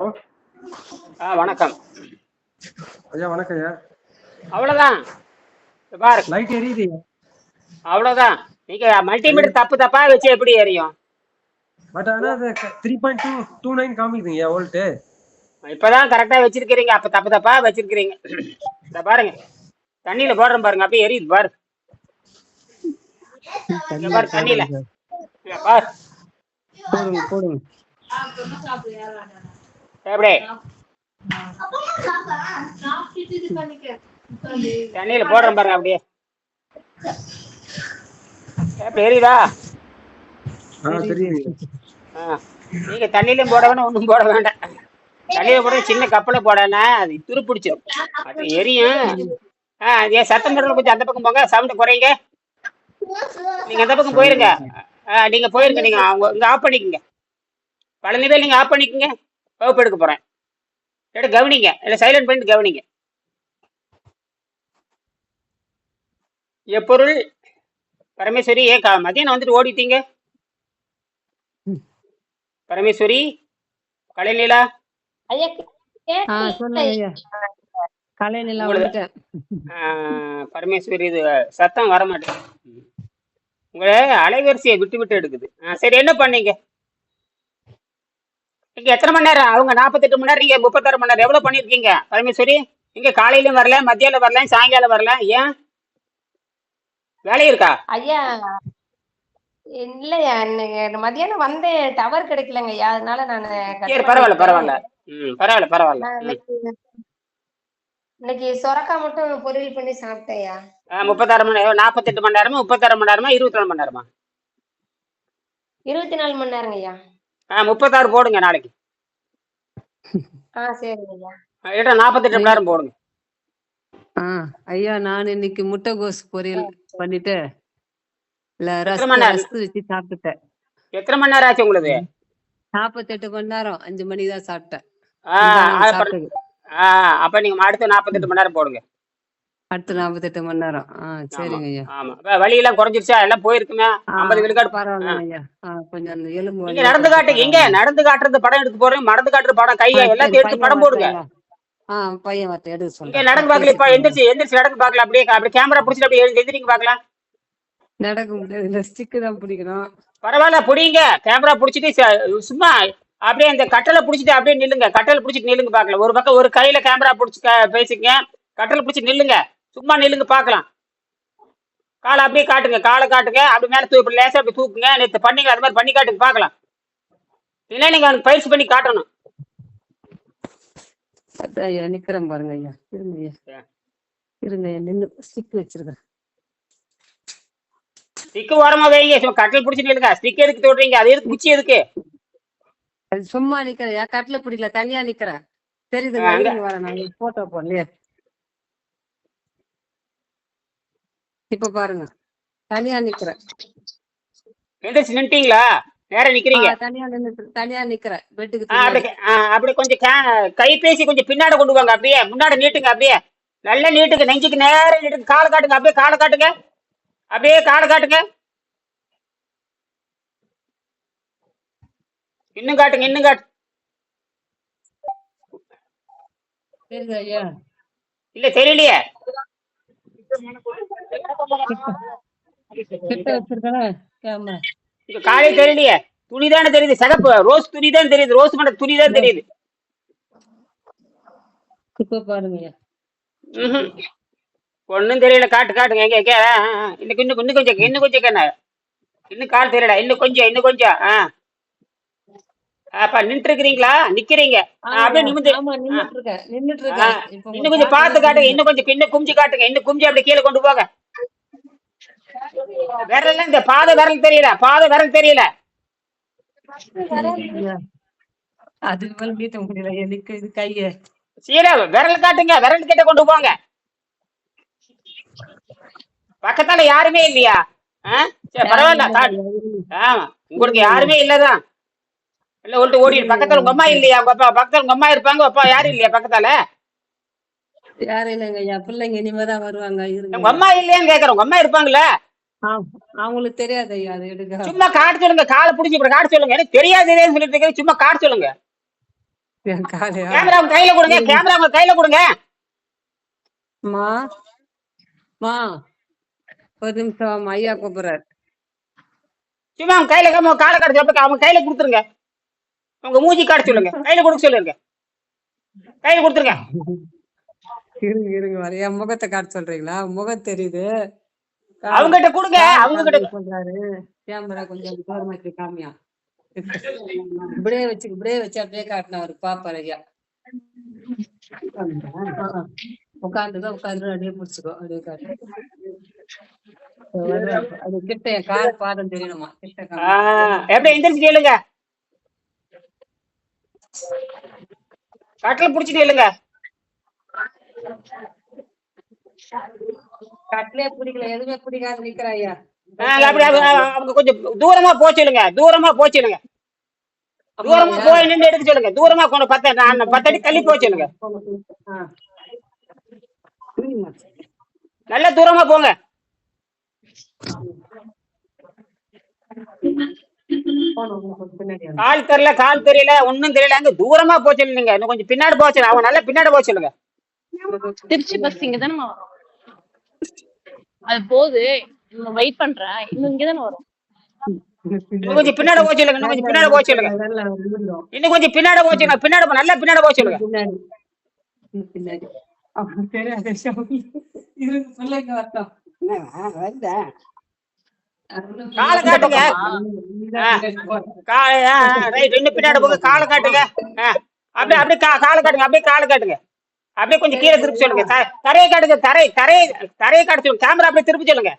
ஓ, வணக்கம். ஐயா வணக்கம் ஐயா. அவ்வளவுதான். இப்ப பாரு, லைட் எரியுது ஐயா. அவ்வளவுதான். நீங்க ஐயா மல்டிமீட்டர் தப்பு தப்பா வச்சு எப்படி எரியும்? பட் ஆனால் அது 3.229 காமிக்குதுங்க ஐயா வோல்ட்டு. இப்பதான் கரெக்டா வச்சிருக்கிறீங்க, அப்ப தப்பு தப்பா வச்சிருக்கிறீங்க. இந்த பாருங்க, தண்ணியில போடுறோம் பாருங்க, அப்படியே எரியுது பாரு. இங்க தண்ணியில பாரு தண்ணியில, போடுறேன் சார். இங்க பாரு. போடுங்க போடுங்க. எப்படி தண்ணியில போடுறோம் பாருங்க, அப்படியே எப்படி எரியுதா? தெரியுது. ஆ, நீங்க தண்ணியிலும் போட வேண்டாம், ஒன்றும் போட வேண்டாம். தண்ணியில போட சின்ன கப்பலை போடனா அது துரு பிடிச்சிடும், அது எரியும். ஏன் சத்தம் போடுறது கொஞ்சம் அந்த பக்கம் போங்க, சவுண்ட் குறைங்க. நீங்க அந்த பக்கம் சவுண்ட் போயிருங்க. ஓகே. நீங்க போயிருங்க, நீங்க அவங்க இங்க ஆஃப் பண்ணிக்கங்க. பழனி பேர் நீங்க ஆஃப் பண்ணிக்கங்க. வகுப்பு எடுக்க போறேன். எடுத்து கவனிங்க, இல்லை சைலண்ட் பண்ணிட்டு கவனிங்க. எப்பொருள் பரமேஸ்வரி, ஏன் மதியானம் வந்துட்டு ஓடிட்டீங்க? பரமேஸ்வரி, கலைநிலா, ஐயா சொல்லுங்க ஐயா. காலையில உங்களது வந்துட்டேன். பரமேஸ்வரி, இது சத்தம் வர மாட்டேங்குது. உங்க அலைவரிசையை விட்டு விட்டு எடுக்குது. சரி, என்ன பண்ணீங்க? நீங்க எத்தனை மணி நேரம்? அவங்க 48 மணி நேரம், நீங்க 36 மணி நேரம், எவ்வளவு பண்ணிருக்கீங்க பரமேஸ்வரி? நீங்க காலையிலும் வரல, மத்தியானம் வரல, சாயங்காலம் வரல, ஏன் வேலை இருக்கா? ஐயா இல்லையா, இன்னைக்கு மதியானம் வந்து டவர் கிடைக்கலங்க ஐயா, அதனால நான் கட் சரி, பரவாயில்ல பண்ணிட்டேன். பரவாயில்ல. பரவாயில்ல பரவாயில்ல. நான் இன்னைக்கு சொரக்கா மட்டும் பொரியல் பண்ணி சாப்பிட்டேயா. 36 மணி நேரம், 48 மணி நேரமா, 36 மணி நேரமா, 24 மணி நேரமா? 24 மணி நேரங்க ஐயா. 36 போடுங்க நாளைக்கு. சரிங்க ஐயா. இல்ல 48 மணி நேரம் போடுங்க. ஐயா நான் இன்னைக்கு முட்டைகோஸ் பொரியல் பண்ணிட்டு எத்தனை மணி நேரம்? ரஸ்க் வச்சு சாப்பிட்டுட்டேன். எத்தனை மணி நேரம் ஆச்சு உங்களுக்கு? 48 மணி நேரம், 5 மணிக்கு தான் சாப்பிட்டேன். அப்ப நீங்க அடுத்த 48 மணி நேரம் போடுங்க. அடுத்து 48 மணி நேரம். சரிங்க ஐயா. ஆமா, வலியெல்லாம் குறைஞ்சிருச்சா? எல்லாம் போயிருக்குமே 50 விழுக்காடு. பரவாயில்ல ஐயா. கொஞ்சம் அந்த எலும்பு நீங்க நடந்து காட்டுங்க, இங்க நடந்து காட்டுறது படம் எடுத்து போறேன், நடந்து காட்டுற படம், கை எல்லாத்தையும் எடுத்து படம் போடுங்க. பையன் வரட்ட எடுக்க இங்க சொல்றேன். நடந்து பாக்கல, இப்ப எந்திரிச்சு நடந்து பாக்கலாம். அப்படியே அப்படியே கேமரா பிடிச்சிட்டு அப்படியே எந்திரிங்க பாக்கலாம். நடக்க முடியாது, இந்த ஸ்டிக்கு தான் பிடிக்கணும். பரவாயில்ல, புடிங்க. கேமரா பிடிச்சிட்டு சும்மா அப்படியே அந்த கட்டளை பிடிச்சிட்டு அப்படியே நில்லுங்க. கட்டளை பிடிச்சிட்டு நில்லுங்க பாக்கலாம். ஒரு பக்கம் ஒரு கையில கேமரா பிடிச்சி பேசிக்கங்க, கட்டளை பிடிச்சி நில்லுங்க. சும்மா நில்லுங்க பாக்கலாம். காலை அப்படியே காட்டுங்க, காலை காட்டுங்க. அப்படி மேல தூக்கு, லேசா அப்படி தூக்குங்க. நேற்று பண்ணீங்க அது மாதிரி பண்ணி காட்டுங்க பாக்கலாம். இல்லைன்னா நீங்க அவனுக்கு பயிற்சி பண்ணி காட்டணும். அதான் ஐயா நிக்கிறேன் பாருங்க ஐயா. இருங்க ஐயா, இருங்க ஐயா, நின்று ஸ்டிக் வச்சிருக்கேன். ஸ்டிக்கு ஓரமா வைங்க. கட்டளை பிடிச்சி நில்லுங்க. ஸ்டிக் எதுக்கு தொடுறீங்க? அது எதுக்கு? குச்சி எதுக்கு? அது சும்மா நிக்கிறேன், கட்டில பிடிக்கல, தனியா நிக்கிறேன். தெரியுது, வரேன் நான் போட்டோ போடலையே. இப்ப பாருங்க, தனியா நிக்கிறேன். எந்திரிச்சு நின்ட்டீங்களா? நேரம் நிக்கிறீங்க? தனியா நிக்கிறேன் பெட்டுக்கு. அப்படி கொஞ்சம் கைபேசி கொஞ்சம் பின்னாடி கொண்டு வாங்க. அப்படியே முன்னாடி நீட்டுங்க. அப்படியே நல்லா நீட்டுங்க, நெஞ்சுக்கு நேரம் நீட்டுங்க. காலை காட்டுங்க, அப்படியே காலை காட்டுங்க, அப்படியே காலை காட்டுங்க. இன்னும் காட்டுங்க, இன்னும் காட்டு. இல்ல தெரியலையே. காலையில் தெரியலையே. துணிதானே தெரியுது, சிகப்பு ரோஸ் துணிதான் தெரியுது, ரோஸ் மண்ட துணிதான் தெரியுது. இப்ப பாருங்க. ஒன்னும் தெரியல. காட்டு காட்டுங்க. எங்க இன்னும் இன்னும் இன்னும் கொஞ்சம் இன்னும் கொஞ்சம் கண்ண இன்னும் கால் தெரியல. இன்னும் கொஞ்சம் இன்னும் கொஞ்சம். அப்ப நின்று இருக்கிறீங்களா? நிக்கிறீங்க. அப்படியே நிமிந்து இன்னும் கொஞ்சம் பார்த்து காட்டுங்க. இன்னும் கொஞ்சம் இன்னும் குஞ்சு காட்டுங்க. இன்னும் குஞ்சு அப்படி கீழே கொண்டு போங்க. விரல் இந்த பாத விரல் தெரியல, பாத விரல் தெரியல. அது நீட்ட முடியல எனக்கு, இது கைய சீரா விரல் காட்டுங்க. விரல் கிட்ட கொண்டு போங்க. பக்கத்தால யாருமே இல்லையா? சரி பரவாயில்ல. ஆமா, உங்களுக்கு யாருமே இல்லதான். இல்ல ஒன்று ஓடி. பக்கத்துல உங்க அம்மா இல்லையா? உங்க அப்பா பக்கத்துல உங்க அம்மா இருப்பாங்க. அப்பா யாரும் இல்லையா பக்கத்தால? யாரும் இல்லைங்க ஐயா, பிள்ளைங்க இனிமேதான் வருவாங்க. உங்க அம்மா இல்லையான்னு கேக்குறேன். உங்க அம்மா இருப்பாங்கல்ல? அவங்களுக்கு தெரியாது ஐயா, அது எடுக்க. சும்மா காட்டு சொல்லுங்க. காலை பிடிச்சி இப்ப காட்டு சொல்லுங்க. எனக்கு தெரியாது சொல்லிட்டு இருக்கேன். சும்மா காட்டு சொல்லுங்க. என் காலையா கேமரா உங்க கையில கொடுங்க, கேமரா உங்க கையில கொடுங்க. மா மா ஒரு நிமிஷம் ஐயா கூப்பிடுறாரு. சும்மா அவங்க கையில காலை காட்டு, அப்ப அவங்க கையில கொடுத்துருங்க. உங்க மூஞ்சி காட்ட சொல்லுங்க, கையில கொடுக்க சொல்லுங்க, கையில கொடுத்துருங்க. இருங்க இருங்க வர என் முகத்தை காட்ட சொல்றீங்களா? முகம் தெரியுது. அவங்ககிட்ட கொடுங்க, அவங்க கிட்ட சொல்றாரு கேமரா கொஞ்சம் தூரமா வச்சு காமியா. இப்படியே வச்சு அப்படியே காட்டின ஒரு பாப்பாரு ஐயா. உட்காந்துதான் உட்காந்து அப்படியே பிடிச்சுக்கோ, அப்படியே காட்டு. அது கிட்ட என் கால் பாதம் தெரியணுமா? கிட்ட எப்படி எந்திரிச்சு கேளுங்க, கட்டில புடிச்சுட்டு இல்லைங்க. கட்டிலே பிடிக்கல, எதுவுமே பிடிக்காது நிக்கிற ஐயா. அப்படி அவங்க கொஞ்சம் தூரமா போச்சுடுங்க, தூரமா போச்சுடுங்க, தூரமா போய் நின்று எடுக்க சொல்லுங்க. தூரமா கொண்டு 10 அடி தள்ளி போச்சுடுங்க. நல்ல தூரமா போங்க. கால் தெரியல ஒன்னும் தெரியல, அங்க தூரமா போச்சு இல்லைங்க. இன்னும் கொஞ்சம் பின்னாடி போச்சு, அவங்க நல்லா பின்னாடி போச்சு சொல்லுங்க. திருச்சி பஸ் இங்க தானே வரும், அது போகுது. இன்னும் வெயிட் பண்றேன், இன்னும் இங்க தானே வரும். இன்னும் கொஞ்சம் பின்னாடி போச்சு இல்லைங்க, இன்னும் கொஞ்சம் பின்னாடி போச்சு இல்லைங்க, இன்னும் கொஞ்சம் பின்னாடி போச்சுங்க. பின்னாடி நல்லா பின்னாடி போச்சு இல்லைங்க. காலை காட்டுங்க, இன்னும் பின்னாடி போங்க, காலை காட்டுங்க. அப்படியே காலை காட்டுங்க, அப்படியே காலை காட்டுங்க. அப்படியே கொஞ்சம் கீழே திருப்பி சொல்லுங்க. தரையை காட்டுங்க, தரையை காட்ட சொல்லுங்க. கேமரா அப்படியே திருப்பி சொல்லுங்க.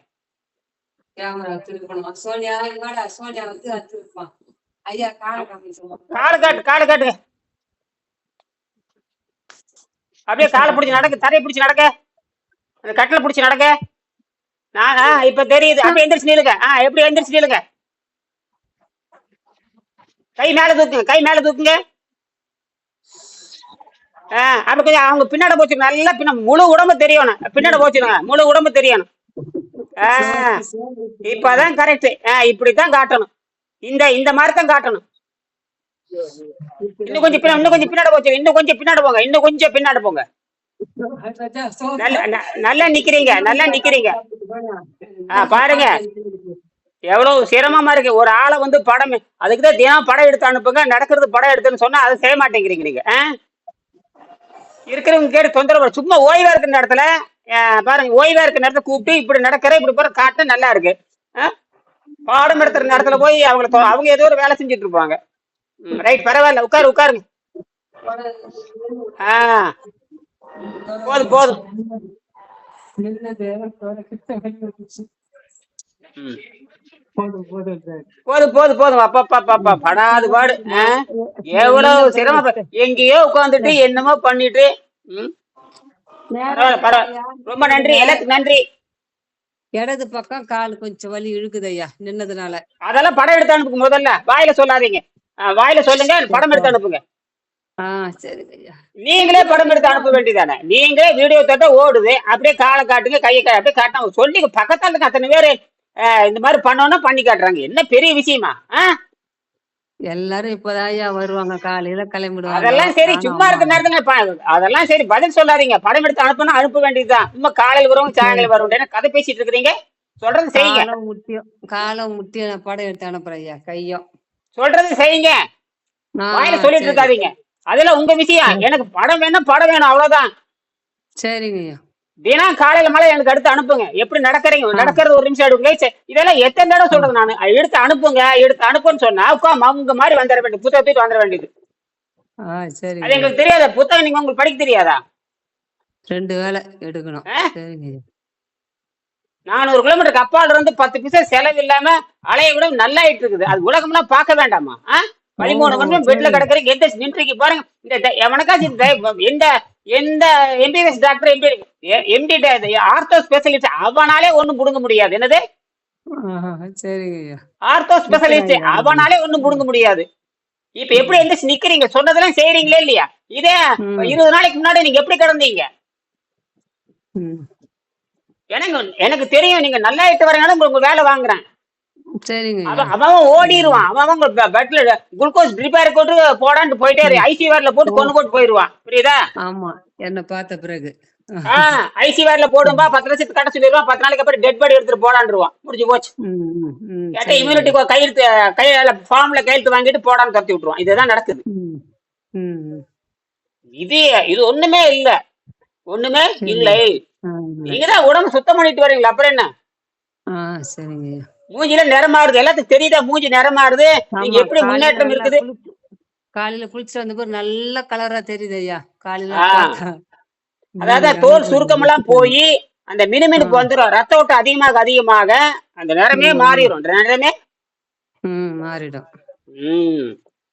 கேமரா திருப்பணும். சோனியா இவாடா, சோனியா வந்து திருப்பான். ஐயா காலை காட்டுங்க. அப்படியே காலை பிடிச்சி நடக்க, தரையை பிடிச்சி நடக்க, அந்த கட்டில பிடிச்சி நடக்க. இப்ப தெரியுது. அப்படியே எந்திரிச்சு நிலுங்க. எப்படி எந்திரிச்சு நிலுங்க. கை மேல தூக்குங்க. அப்படி கொஞ்சம் அவங்க பின்னாடி போச்சு, நல்லா முழு உடம்பு தெரியணும். பின்னாடி போச்சுருங்க, முழு உடம்பு தெரியணும். இப்பதான் கரெக்ட். இப்படித்தான் காட்டணும், இந்த மாதிரி தான் காட்டணும். இன்னும் கொஞ்சம் பின்னாடி போச்சு, இன்னும் கொஞ்சம் பின்னாடி போங்க, இன்னும் கொஞ்சம் பின்னாடி போங்க. நல்லா நிக்கிறீங்க. பாருங்க எவ்வளவு சிரமமா இருக்கு. ஒரு ஆளை வந்து படம், அதுக்குதான் தினம் படம் எடுத்து அனுப்புங்க, நடக்கிறது படம் எடுத்துன்னு சொன்னா அதை செய்ய மாட்டேங்கிறீங்க நீங்க. இருக்கிறவங்க கேட்டு தொந்தரவு. சும்மா ஓய்வா இருக்கிற நேரத்துல பாருங்க, ஓய்வா இருக்கிற நேரத்துல கூப்பிட்டு இப்படி நடக்கிற இப்படி போற காட்ட நல்லா இருக்கு. பாடம் எடுத்துற நேரத்துல போய் அவங்க ஏதோ ஒரு வேலை செஞ்சுட்டு இருப்பாங்க. ரைட், பரவாயில்ல, உட்காருங்க. போதும். அப்பா படாது பாடு. எவ்வளவு சிரமம். எங்கேயோ உட்காந்துட்டு என்னமோ பண்ணிட்டு. பரவாயில்ல. ரொம்ப நன்றி, எல்லாத்துக்கும் நன்றி. இடது பக்கம் கால் கொஞ்சம் வலி இழுக்குது ஐயா நின்னதுனால. அதெல்லாம் படம் எடுத்து அனுப்புங்க. முதல்ல வாயில சொல்லாதீங்க, வாயில சொல்லுங்க, படம் எடுத்து அனுப்புங்க. சரிங்க ஐயா. நீங்களே படம் எடுத்து அனுப்ப வேண்டியதானே. நீங்களே வீடியோ தட்ட ஓடுது, அப்படியே காலை காட்டுங்க, கையை அப்படியே காட்டினா சொல்லி பக்கத்தால இருக்க அத்தனை பேரு இந்த மாதிரி பண்ணோம்னா பண்ணி காட்டுறாங்க. என்ன பெரிய விஷயமா? எல்லாரும் இப்பதான் வருவாங்க, காலையில கிளம்பிடுவாங்க. அதெல்லாம் சரி, சும்மா இருக்க நேரத்துங்க அதெல்லாம் சரி, பதில் சொல்லாதீங்க. படம் எடுத்து அனுப்புனா அனுப்ப வேண்டியதுதான். சும்மா காலையில் வருவாங்க, சாயங்காலம் வருவோம், கதை பேசிட்டு இருக்கிறீங்க. சொல்றது செய்யுங்க. காலம் முட்டிய படம் எடுத்து அனுப்புறேன் ஐயா. கையும் சொல்றது செய்யுங்க, வாயில சொல்லிட்டு இருக்காதீங்க. அதெல்லாம் உங்க விஷயம். எனக்கு படம் வேணும் அவ்வளவுதான். சரிங்க ஐயா. தினம் காலையில மழை எனக்கு எடுத்து அனுப்புங்க. எப்படி நடக்கிறது ஒரு நிமிஷம் எடுக்குங்க. இதெல்லாம் எத்தனை தடவை சொல்றது நானு. எடுத்து அனுப்புன்னு சொன்னா அவங்க மாதிரி வந்துட வேண்டியது, புத்தகத்துக்கு வந்துட வேண்டியது. அது எங்களுக்கு தெரியாத புத்தகம், நீங்க உங்களுக்கு படிக்க தெரியாதா? 2 வேளை எடுக்கணும். 400 கிலோமீட்டருக்கு அப்பால் இருந்து 10 பைசா செலவு இல்லாம அலைய விட நல்லா ஆயிட்டு இருக்குது. அது உலகம்லாம் பார்க்க வேண்டாமா? 13 வருஷம் பெட்ல கிடக்குறீங்க. எந்த நின்றுக்கு பாருங்க. இந்த எவனக்காச்சும் எந்த MBBS doctor, MD ortho specialist அவனாலே ஒண்ணும் புடுங்க முடியாது. என்னது ஆர்த்தோ ஸ்பெஷலிஸ்ட் அவனாலே ஒண்ணும் புடுங்க முடியாது. இப்ப எப்படி எந்திரிச்சு நிக்கிறீங்க? சொன்னதெல்லாம் செய்யறீங்களே இல்லையா? இதே 20 நாளைக்கு முன்னாடி நீங்க எப்படி கிடந்தீங்க? எனக்கு தெரியும். நீங்க நல்லா ஆயிட்டு வரனால உங்களுக்கு வேலை வாங்குறேன். சரிங்க ஐயா. அவன் அவன் ஓடிடுவான். அவன் பெட்ல குளுக்கோஸ் ரிப்பேர் போட்டு போடான்னு போயிட்டே இரு. ஐசியூஆர்ல போட்டு ஓ கொண்டு போட்டு போயிடுவான். புரியுதா? ஆமா, என்ன பார்த்த பிறகு. ஐசியூஆர்ல போடும்பா 10 லட்சத்துக்கு கட்ட சொல்லிடுவான். 10 நாளைக்கு அப்புறம் டெட் பாடி எடுத்துட்டு போடான்ருவான். முடிஞ்சு போச்சு. கேட்ட சரிங்க இம்யூனிட்டி ஐயா. கையெழுத்து கையில ஃபார்ம்ல கையெழுத்து வாங்கிட்டு போடான்னு துரத்தி விட்டுருவான். இதுதான் நடக்குது. ம், ம், இது இது ஒண்ணுமே இல்ல. ஒண்ணுமே சரிங்க. இல்லை. இல்லை. நீங்க தான் உடம்பு சுத்தம் பண்ணிட்டு வரீங்களா, அப்புறம் என்ன? சரிங்க ஐயா. மூஞ்சில நிறமாறுது. எல்லாத்துக்கும் தெரியுதா மூஞ்சி நிறமாறுது? நீங்க ஆமா, எப்படி காலையில முன்னேற்றம் நல்லா இருக்குது? காலையில குளிச்சுட்டு வந்த பிறகு நல்ல கலரா தெரியுது ஐயா. காலையில ஆ பார்த்தா அதாவது ரங்க தோல் ரங்க சுருக்கமெல்லாம் வெளுத்து போய் அந்த மினுமினுப்பு ஆ வந்துடும். ரத்த ஓட்டம் அதிகமாக அந்த நிறமே ம், மாறிடும். நிறமே மாறிடும். ம்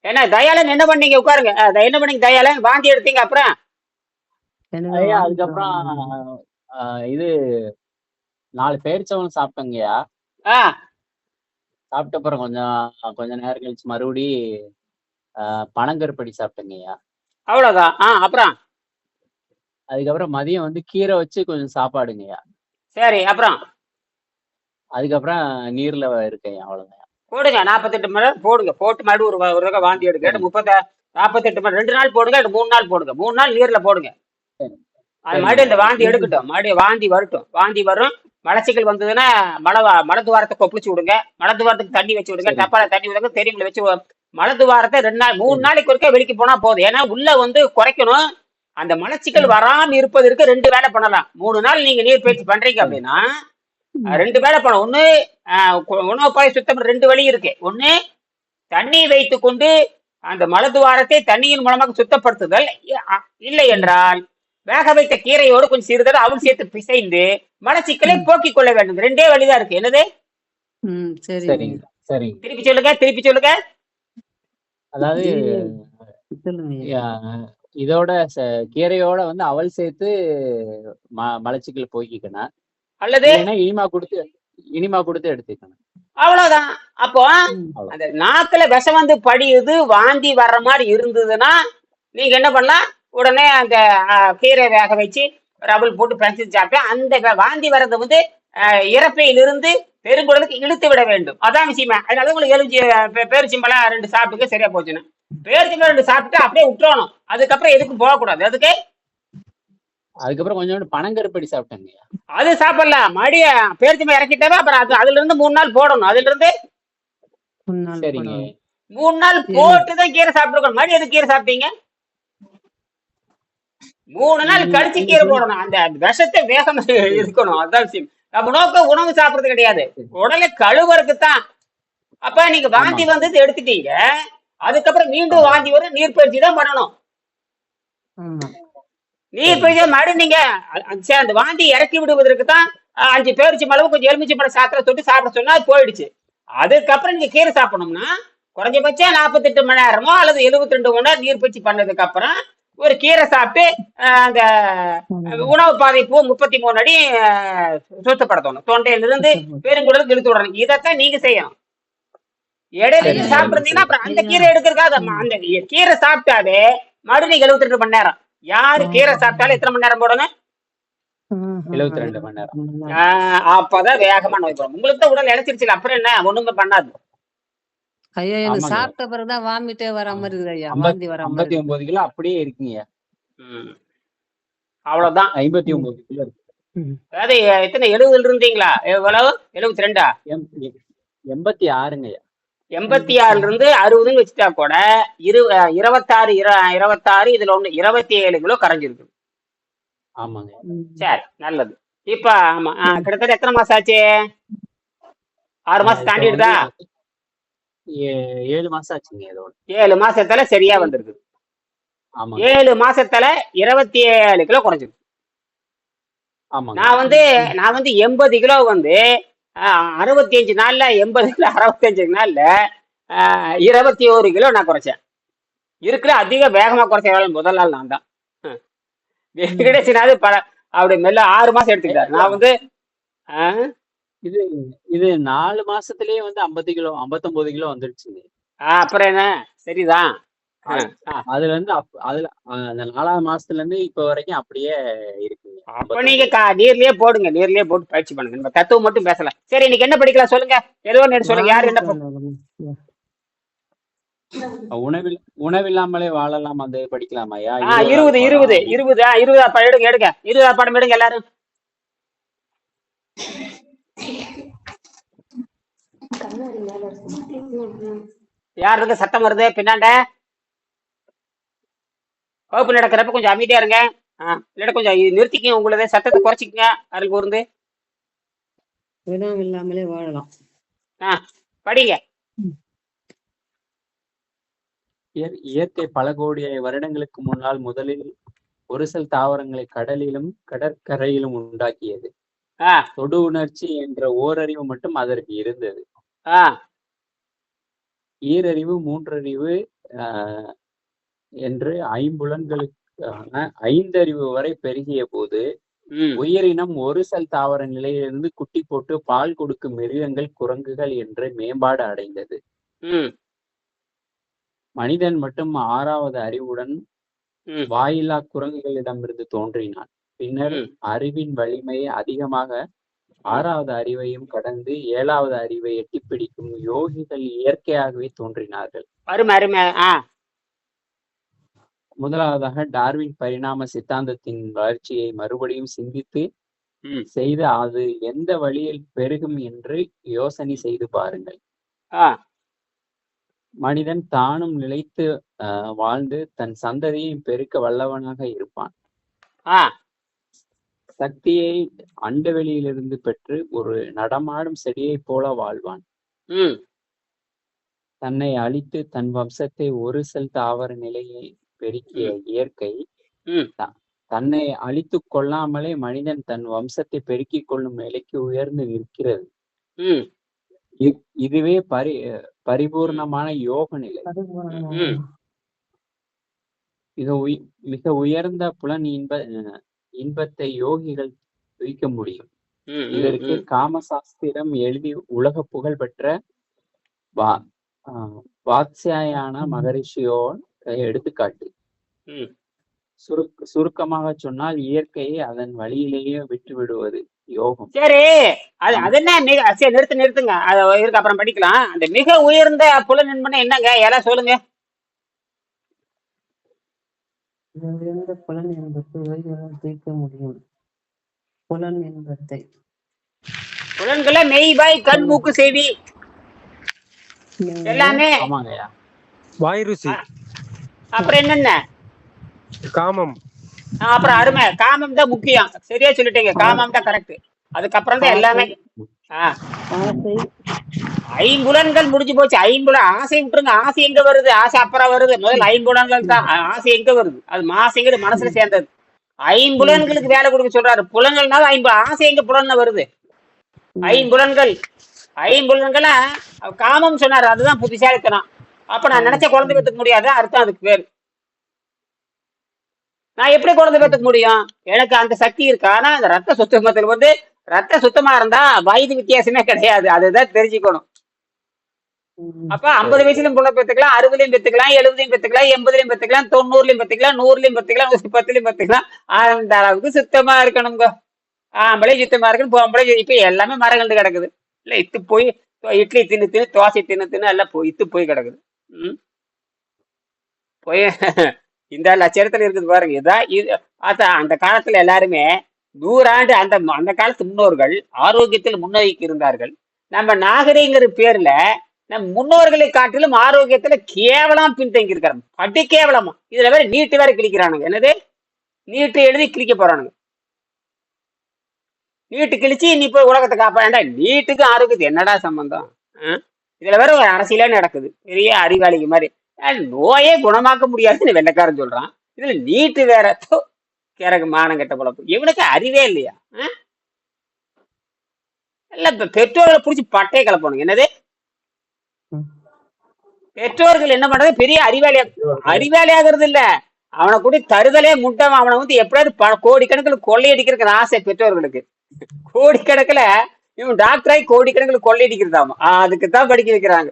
என்ன தயாளன் என்ன பண்ணீங்க? உட்காருங்க. என்ன பண்ணீங்க தயாளன்? வாந்தி எடுத்தீங்க அப்புறம்? எனக்கு ஐயா வாந்தி அதுக்கப்புறம் வரும். இது 4 பேரிச்சம்பழம் சாப்பிட்டேங்கய்யா. ஆ சாப்பிட்ட அப்புறம் கொஞ்ச நேரம் கழிச்சு மறுபடி பனங்கருப்படி சாப்பிட்டேங்கய்யா. அவ்வளவுதான். அப்புறம்? அதுக்கப்புறம் மதியம் வந்து கீரை வச்சு கொஞ்சம் சாப்பாடுங்கய்யா. சரி, அப்புறம் அதுக்கப்புறம் நீர்ல இருக்கேன். அவ்வளவுதான். போடுங்க. 48 மணி நேரம் போடுங்க. போட்டு மறுபடியும் ஒரு தடவை வாந்தி எடுங்க. சரிங்க 48 மணி 2 நாள் போடுங்க. 3 நாள் போடுங்க. 3 நாள் நீர்ல போடுங்க. சரி அது சரிங்க மறுபடியும் இந்த வாந்தி இது எடுக்கட்டும். மறுபடியும் வாந்தி வரட்டும். வாந்தி வரும். மலச்சிக்கல் வந்ததுன்னா மலத்துவாரத்தை கொப்பளிச்சு விடுங்க. மலத்துவாரத்துக்கு தண்ணி வச்சு விடுங்க. சரிங்க டப்பால தண்ணி விடுங்க. தெரியுங்கள வச்சு மலத்துவாரத்தை 2 நாள் 3 சரி நாளைக்கு ஒருக்கா வெளிக்கு போனா போதும். ஏன்னா உள்ள வந்து குறைக்கணும். அந்த மலச்சிக்கல் ம், வராம இருப்பதற்கு 2 வேலை பண்ணலாம். 3 நாள் நீங்க நீர் பயிற்சி பண்றீங்க சரி அப்படின்னா ம், 2 வேலை பண்ணணும். ஒண்ணு உணவு பாய் சுத்தம் 2 வழி இருக்கு. ஒண்ணு தண்ணி வைத்துக் கொண்டு அந்த மலத்துவாரத்தை தண்ணியின் மூலமாக சுத்தப்படுத்துதல். இல்லை ம், என்றால் வேக வைத்த கீரையோடு கொஞ்சம் சிறிதளவு அவள் சேர்த்து பிசைந்து மலச்சிக்கலை ம், போக்கிக் கொள்ள வேண்டும். 2 வழிதான் இருக்கு. என்னது? சரிங்க சரிங்க ஐயா. சரிங்க. திருப்பி சொல்லுங்க, திருப்பி சொல்லுங்க. அதாவது சொல்லுங்க ஐயா. இதோட கீரையோட வந்து அவல் சேர்த்து மலச்சிக்கல் போய்க்கிக்கணும். அல்லது இல்லைன்னா இனிமா கொடுத்து எடுத்துக்கணும். அவ்வளவுதான். அப்போ ம், அவ்வளோ. அந்த நாக்குல விஷம் வந்து படியுது, வாந்தி வர்ற மாதிரி இருந்ததுன்னா நீங்க என்ன பண்ணலாம்? உடனே அந்த கீரை வேக வச்சு ரவல் போட்டு பிசைஞ்சு சாப்பிட்டா அந்த வாந்தி வர்றதை வந்து இறப்பையிலிருந்து பெருங்குடலுக்கு இழுத்து விட வேண்டும். அதான் விஷயமே. அதனால உங்களுக்கு பேரிச்சம்பழம் 2 சாப்பிட்டுக்க சரியா போச்சுன்னு. பேரிச்சம்பழம் 2 சாப்பிட்டு அப்படியே விட்டுறணும். அதுக்கப்புறம் எதுக்கும் போகக்கூடாது. அதுக்கு அதுக்கப்புறம் கொஞ்சோண்டு பனங்கருப்படி சாப்பிட்டேங்கய்யா. அது சாப்பிடலாம். மறுபடியும் பேரிச்சம்பழம் இறக்கிட்டாவே அப்புறம் அதுல இருந்து 3 நாள் போடணும். அதுல இருந்து 3 நாள் சரிங்க. போடணும். 3 நாள் போட்டு தான் கீரை சாப்பிட்டுருக்கணும். மறுபடியும் எதுக்கு கீரை சாப்பிட்டீங்க? 3 நாள் கழிச்சு நீங்க கீரை சொல்லி போடணும். அந்த விஷத்தை வேகம் இருக்கணும். அதான் விஷயம். நம்ம நோக்கம் உணவு சாப்பிடுறது கிடையாது. உடலை கழுவுறதுக்கு தான். அப்ப நீங்க வாந்தி ஆமாங்க. வந்தது எடுத்துட்டீங்க. அதுக்கப்புறம் மீண்டும் ஆமாங்க. வாந்தி வரும். நீர் பயிற்சி தான் பண்ணணும். ஆமா. நீர் சரிங்க. பயிற்சி மறுபடியும் நீங்க அந்த வாந்தி இறக்கி விடுவதற்கு தான் 5 பேரிச்சம்பழம் கொஞ்சம் எலுமிச்சம்பழம் சாத்திர தொட்டு சாப்பிட சொன்னா அது போயிடுச்சு. அதுக்கப்புறம் நீங்க கீரை சாப்பிடணும்னா குறைஞ்சபட்சம் 48 மணி நேரமோ அல்லது 72 மணி நேரம் நீர் பயிற்சி பண்ணதுக்கு அப்புறம் ஒரு கீரை சாப்பிட்டு அந்த உணவு பாதை பூ 33 அடி சுத்தப்படுத்தணும். தொண்டையிலிருந்து பெருங்குடலுக்கு இழுத்து விடணும். இதைத்தான் நீங்க செய்யணும். இடையில சரிங்க நீங்க சரிங்க சாப்பிட்டுருந்தீங்கன்னா சரிங்க. அப்புறம் அந்த கீரை எடுக்கிறதுக்காக அந்த கீரை சாப்பிட்டாலே மறுபடியும் 72 மணி நேரம். யாரு கீரை சாப்பிட்டாலும் எத்தனை மணி நேரம் போடணும்? 72 மணி நேரம். அப்பதான் வேகமா நோய் போடும். உங்களுக்கு தான் உடல் இழைச்சிருச்சு. அப்புறம் என்ன ஒண்ணுமே பண்ணாது. ஐயா எனக்கு ஆமாங்க. சாப்பிட்ட பிறகுதான் வாமிட்டே வர மாதிரி இருக்குது ஐயா. 50 வாந்தி வர மாதிரி இருக்கு. 59 கிலோ அப்படியே இருக்குங்கய்யா. ம். அவ்வளவுதான். 59 கிலோ இருக்கு. ம். அதாவது எத்தனை 70 இருந்தீங்களா? எவ்வளவு? 72ஆ? 86ங்கய்யா. 86 இருந்து 60ன்னு வச்சுட்டா கூட 26 இதுல 1 27 கிலோ கரைஞ்சிருக்கு. ஆமாங்க. சரி, நல்லது. இப்ப ஆமா கிட்டத்தட்ட எத்தனை மாசம் ஆச்சு? 6 மாசம் இப்போ தாண்டிடுதா? வந்து 7 மாசம் ஆச்சுங்க இதோட. 7 மாசத்துல சரியா வந்திருக்கு. ஆமாங்க 7 மாசத்துல 27 கிலோ குறைஞ்சிருக்கு. ஆமாங்க. நான் வந்து 80 கிலோ வந்து 65 நாள்ல 80 கிலோ 65 நாள்ல 21 கிலோ நான் குறைச்சேன். இருக்குல்ல அதிக வேகமா குறைச்ச முதல் நாள் நான் தான். வெங்கடேசனாவது அப்படி மெல்ல 6 மாசம் எடுத்துக்கிட்டாரு. நான் வந்து இது 4 மாசத்துலயே வந்து 50 கிலோ 59 கிலோ வந்துருச்சுங்க. அப்புறம் என்ன சரிதான். அதுல இருந்து அதுல அந்த 4ஆவது மாசத்துல இருந்து இப்ப வரைக்கும் அப்படியே இருக்குங்க. அப்ப நீங்க நேர்லயே போடுங்க, நேர்லயே போட்டு பயிற்சி பண்ணுங்க. நம்ம தத்துவம் மட்டும் பேசலாம். சரி, இன்னைக்கு என்ன படிக்கலாம் சொல்லுங்க. ஏதோ ஒன்று சொல்லுங்க. யார் என்ன உணவில்லாமலே வாழலாம், அந்த படிக்கலாமா ஐயா? 20 எடுங்க எடுங்க. 20 பாடம் எடுங்க எல்லாரும். யார் இருக்கு சத்தம் வருது பின்னாண்ட? வகுப்பு நடக்கிறப்ப கொஞ்சம் அமைதியா இருங்க. இல்ல கொஞ்சம் நிறுத்திக்கங்க, உங்களது சத்தத்தை குறைச்சிக்கங்க. அருள் கூர்ந்து வினம் இல்லாமலே வாழலாம். படிங்க. இயற்கை பல கோடி வருடங்களுக்கு முன்னால் முதலில் ஒரு சில தாவரங்களை கடலிலும் கடற்கரையிலும் உண்டாக்கியது. தொடு உணர்ச்சி என்ற ஓரறிவு மட்டும் அதற்கு இருந்தது. ஈரறிவு, மூன்றறிவு என்று ஐம்புலன்களுக்கான 5 அறிவு வரை பெருகிய போது உயிரினம் ஒரு செல் தாவர நிலையிலிருந்து குட்டி போட்டு பால் கொடுக்கும் மிருகங்கள், குரங்குகள் என்று மேம்பாடு அடைந்தது. மனிதன் மட்டும் 6வது அறிவுடன் வாயில்லா குரங்குகளிடமிருந்து தோன்றினான். பின்னர் அறிவின் வலிமை அதிகமாக 6வது அறிவையும் கடந்து 7வது அறிவை எட்டி பிடிக்கும் யோகிகள் இயற்கையாகவே தோன்றினார்கள். முதலாவதாக டார்வின் பரிணாம சித்தாந்தத்தின் வளர்ச்சியை மறுபடியும் சிந்தித்து செய்து அது எந்த வழியில் பெருகும் என்று யோசனை செய்து பாருங்கள். மனிதன் தானும் நிலைத்து வாழ்ந்து தன் சந்ததியை பெருக்க வல்லவனாக இருப்பான். சக்தியை அண்டவெளியிலிருந்து பெற்று ஒரு நடமாடும் செடியை போல வாழ்வான். தன்னை அழித்து தன் வம்சத்தை ஒரு செல் தாவர நிலையை பெருக்கிய இயற்கை தன்னை அழித்து கொள்ளாமலே மனிதன் தன் வம்சத்தை பெருக்கிக் கொள்ளும் நிலைக்கு உயர்ந்து நிற்கிறது. இதுவே பரிபூர்ணமான யோக நிலை. மிக உயர்ந்த புலன் இன்பத்தை யோகிகள் துய்க்க முடியும். இதற்கு காமசாஸ்திரம் எழுதி உலக புகழ் பெற்ற வாத்ஸ்யாயன மகரிஷியோன் எடுத்துக்காட்டு. சுருக்கமாக சொன்னால் இயற்கையை அதன் வழியிலேயே விட்டு விடுவது யோகம். சரி, அது என்ன நிறுத்துங்க, அது இருக்கு, அப்புறம் படிக்கலாம். அந்த மிக உயர்ந்த புலன் என்பன என்னங்க எல்லாம் சொல்லுங்க. உயர்ந்த புலன் என்பது தீர்க்க முடியும். புலன் என்பதை புலன்களை மெய், வாய், கண், மூக்கு, செவி எல்லாமே. வாய் ருசி. அப்புறம் என்னென்ன? காமம். அப்புறம் அருமை. காமம் தான் முக்கியம். சரியா சொல்லிட்டீங்க, காமம் தான் கரெக்ட். அதுக்கப்புறம் தான் எல்லாமே. ஐம்புலன்கள் முடிஞ்சு போச்சு. ஆசை விட்டுருங்க. ஆசை எங்க வருது? ஆசை அப்புறம் வருது. முதல்ல ஐம்புலன்கள் தான். ஆசை எங்க வருது? அது மாசைங்கிறது மனசுல சேர்ந்தது. ஐம்புலன்களுக்கு வேலை கொடுக்க சொல்றாரு. புலன்கள்னால ஆசை எங்க புலன் வருது? ஐம்புலன்கள் காமம் சொன்னாரு. அதுதான் புத்திசாலித்தனம். அப்ப நான் நினைச்ச குழந்தை பெற்றுக்க முடியாது அர்த்தம். அதுக்கு பேரு நான் எப்படி குழந்தை பெற்றுக்க முடியும்? எனக்கு அந்த சக்தி இருக்கு. ஆனா அந்த ரத்த சுத்தமத்தில் ரத்த சுத்தமா இருந்தா வயது வித்தியாசமே கிடையாது. அதுதான் தெரிஞ்சுக்கணும். அப்ப 50 வயசுலயும் புள்ள பெற்றுக்கலாம், 60லயும் பெற்றுக்கலாம், 70லயும் பெற்றுக்கலாம், 80லயும் பெற்றுக்கலாம், 90லயும் பெற்றுக்கலாம், 100லயும் பெற்றுக்கலாம், 10லயும் பெற்றுக்கலாம். அந்த அளவுக்கு சுத்தமா இருக்கணுங்க. ஆம்பளை சுத்தமா இருக்கணும், பொம்பளை. இப்ப எல்லாமே மரங்கண்டு கிடக்குது. இல்ல இத்து போய் இட்லி தின்னு தோசை தின்னு எல்லாம் இத்து போய் கிடக்குது. போய் இந்த லட்சணத்துல இருக்குது பாருங்க. இதான் அந்த காலத்துல எல்லாருமே 100 ஆண்டு அந்த காலத்து முன்னோர்கள் ஆரோக்கியத்தில் முன்னோக்கி இருந்தார்கள். நம்ம நாகரிகங்கிற பேர்ல நம்ம முன்னோர்களை காட்டிலும் ஆரோக்கியத்துல கேவலம் பின்தங்கி இருக்கிறோம். பட்டி கேவலமா. இதுல வேற நீட்டு வேற கிழிக்கிறானுங்க. என்னது நீட்டு எழுதி கிழிக்க போறானுங்க. நீட்டு கிழிச்சு நீ போய் உலகத்தை காப்பாண்டா. நீட்டுக்கு ஆரோக்கியத்துக்கு என்னடா சம்பந்தம்? இதுல வேற ஒரு அரசியலே நடக்குது. பெரிய அறிவாளிக்கு மாதிரி நோயே குணமாக்க முடியாதுன்னு வெள்ளைக்காரன் சொல்றான். இதுல நீட்டு வேற கேரக மானம் கெட்ட பொழப்பு. இவனுக்கு அறிவே இல்லையா? இல்ல இப்ப பெற்றோர்களை புடிச்சு பட்டையை கிளப்பணும். என்னது பெற்றோர்கள் என்ன பண்றது? பெரிய அறிவாளியாகிறது இல்ல. அவனை கூட தருதலே முட்டம். அவனை எப்படியாவது கோடிக்கணக்கில் கொள்ளையடிக்கிறதுக்கு ஆசை பெற்றோர்களுக்கு. கோடிக்கணக்கில் இவன் டாக்டராய் கோடிக்கணக்கில் கொள்ளையடிக்கிறதாமா. அதுக்குத்தான் படிக்க வைக்கிறாங்க.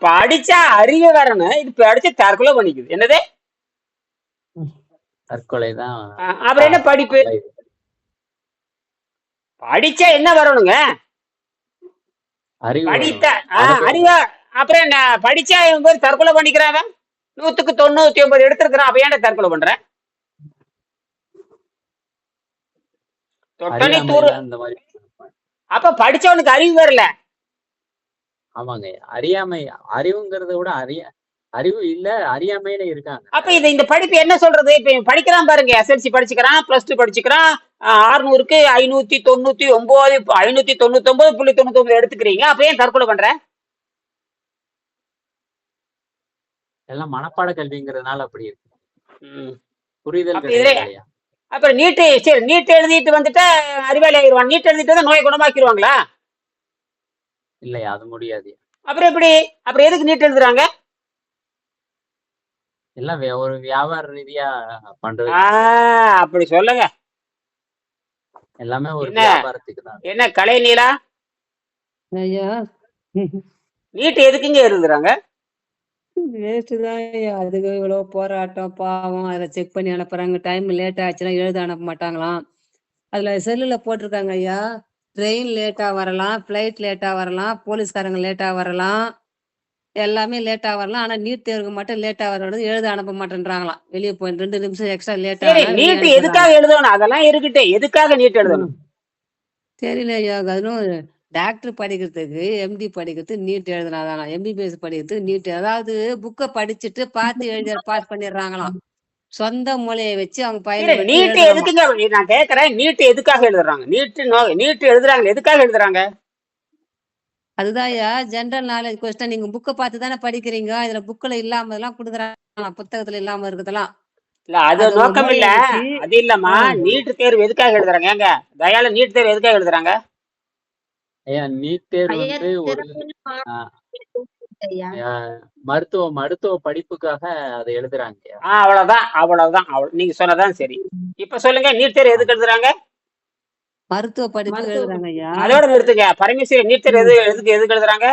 படிச்சா அறிவு வரணும். இது படிச்சா தற்கொலை பண்ணிக்குது. என்னது தற்கொலைதான். அப்புறம் என்ன படிப்பு? படிச்சா என்ன வரணுங்க? அறிவு படித்த வரணும். அறிவா? அப்புறம் என்ன படிச்சா இவன் போய் தற்கொலை பண்ணிக்கிறாங்க? 100க்கு 99 எடுத்திருக்கிறான், அப்ப ஏன்டா தற்கொலை பண்ற? தொட்டனி தூரு. அறியாமையில இந்த மாதிரி. அப்ப படிச்சவனுக்கு அறிவு வரல. ஆமாங்க. அறியாமை, அறிவுங்கிறத விட அறிவு இல்ல, அறியாமையில இருக்காங்க. அப்ப இந்த படிப்பு என்ன சொல்றது? இப்ப இவன் படிக்கிறான் பாருங்க, SLC படிச்சுக்கிறான், +2 படிச்சுக்கிறான், 600க்கு 599 599.99 எடுத்துக்கிறீங்க, அப்ப ஏன் தற்கொலை பண்ற? எல்லாம் மனப்பாட கல்விங்கிறதுனால அப்படி இருக்கு. ம். புரிதல் அப்ப இதுல கிடையாது இல்லையா? அப்புறம் நீட் எழுதிட்டு வந்துட்டா அறிவாளி ஆகிடுவான். நீட் எழுதிட்டு வந்து நோயை குணமாக்கிடுவாங்களா? இல்லையா, அது முடியாது. அப்புறம் எப்படி? அப்புறம் எதுக்கு நீட் எழுதுறாங்க? எல்லாம் ஒரு வியாபார ரீதியா பண்றது. அப்படி சொல்லுங்க. எல்லாமே ஒரு என்ன வியாபாரத்துக்கு தான். என்ன கலை நீலா, ஐயா நீட் எதுக்குங்க எழுதுறாங்க? வேஸ்ட் தான் ஐயா. அதுக்கு இவ்வளவு போராட்டம் பாவம். அதை செக் பண்ணி அனுப்புறாங்க. டைம் லேட் ஆச்சுன்னா எழுத அனுப்ப மாட்டாங்களாம். அதுல செல்லுல போட்டிருக்காங்க ஐயா, ட்ரெயின் லேட்டா வரலாம், ஃபிளைட் லேட்டா வரலாம், போலீஸ்காரங்க லேட்டா வரலாம், எல்லாமே லேட்டா வரலாம். ஆனா நீட் தேர்வுக்கு மட்டும் லேட்டா வர்றது எழுத அனுப்ப மாட்டேன்றாங்களாம். வெளியே போய் 2 நிமிஷம் எக்ஸ்ட்ரா லேட்டா சரி, ஆனா வெளியே நீட் அனுப்பிடுறாங்க. எதுக்காக எழுதணும்? அதெல்லாம் இருக்கட்டும், எதுக்காக நீட் எழுதணும்? தெரியல ஐயா. அதுவும் டாக்டர் படிக்கிறதுக்கு, MD படிக்கிறதுக்கு நீட் எழுதுனாதானா, MBBS படிக்கிறதுக்கு நீட். அதாவது புக்கை படிச்சுட்டு பார்த்து எழுதி பாஸ் பண்ணிடுறாங்களாம். சொந்த மூளையை வச்சு அவங்க சரி, பயன்படுத்தி நீட் எழுதணுமா. எதுக்குங்க? நான் கேட்கறேன், நீட் எதுக்காக எழுதுறாங்க? நீட் எழுதுறாங்க, எதுக்காக எழுதுறாங்க? அதுதான் ஐயா, ஜென்ரல் நாலேஜ் கொஸ்டின். நீங்க புக்கை பார்த்து தானே படிக்கிறீங்க. இதுல புக்ல இல்லாமதெல்லாம் கொடுக்குறாங்க, புத்தகத்துல இல்லாம இருக்குதெல்லாம். இல்ல, அது அது உங்க நோக்கம் இல்ல. மூளையை வச்சு. அது இல்லம்மா, நீட் தேர்வு எதுக்காக எழுதுறாங்க? ஏங்க தயால, நீட் தேர்வு எதுக்காக எழுதுறாங்க? ஐயா, நீட் தேர்வு ஐயா, வந்து ஒரு திறமையான ஐயா. மருத்துவ படிப்புக்காக அதை எழுதுறாங்க ஐயா. அவ்வளவுதான். நீங்க சொன்னதான் சரி. இப்ப சொல்லுங்க, நீட் தேர்வு எதுக்கு எழுதுறாங்க? மருத்துவ படிப்பு மருத்துவ எழுதுறாங்க ஐயா. அதோட நிறுத்துங்க. பரமேஸ்வரி, நீட் தேர்வு எதுக்கு எழுதுறாங்க?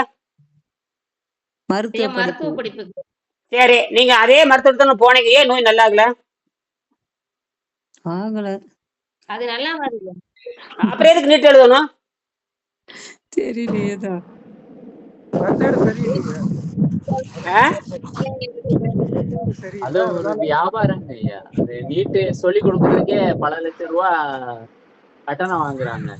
மருத்துவ ஐயா, மருத்துவ படிப்பு. படிப்புக்கு. சரி, நீங்க அதே மருத்துவத்தை போனீங்க, ஏன் நோய் நல்லா ஆகல? ஆகல. அது நல்லா வருது. அப்புறம் எதுக்கு நீட் எழுதணும்? தெரியலையேதான். மெத்தட் சரியில்லைங்க. ஆ? சரி, அது ஒரு வியாபாரங்க ஐயா. அது நீட்டு சொல்லி கொடுக்கறதுக்கே பல லட்சம் ரூபா கட்டணம் வாங்குறாங்க.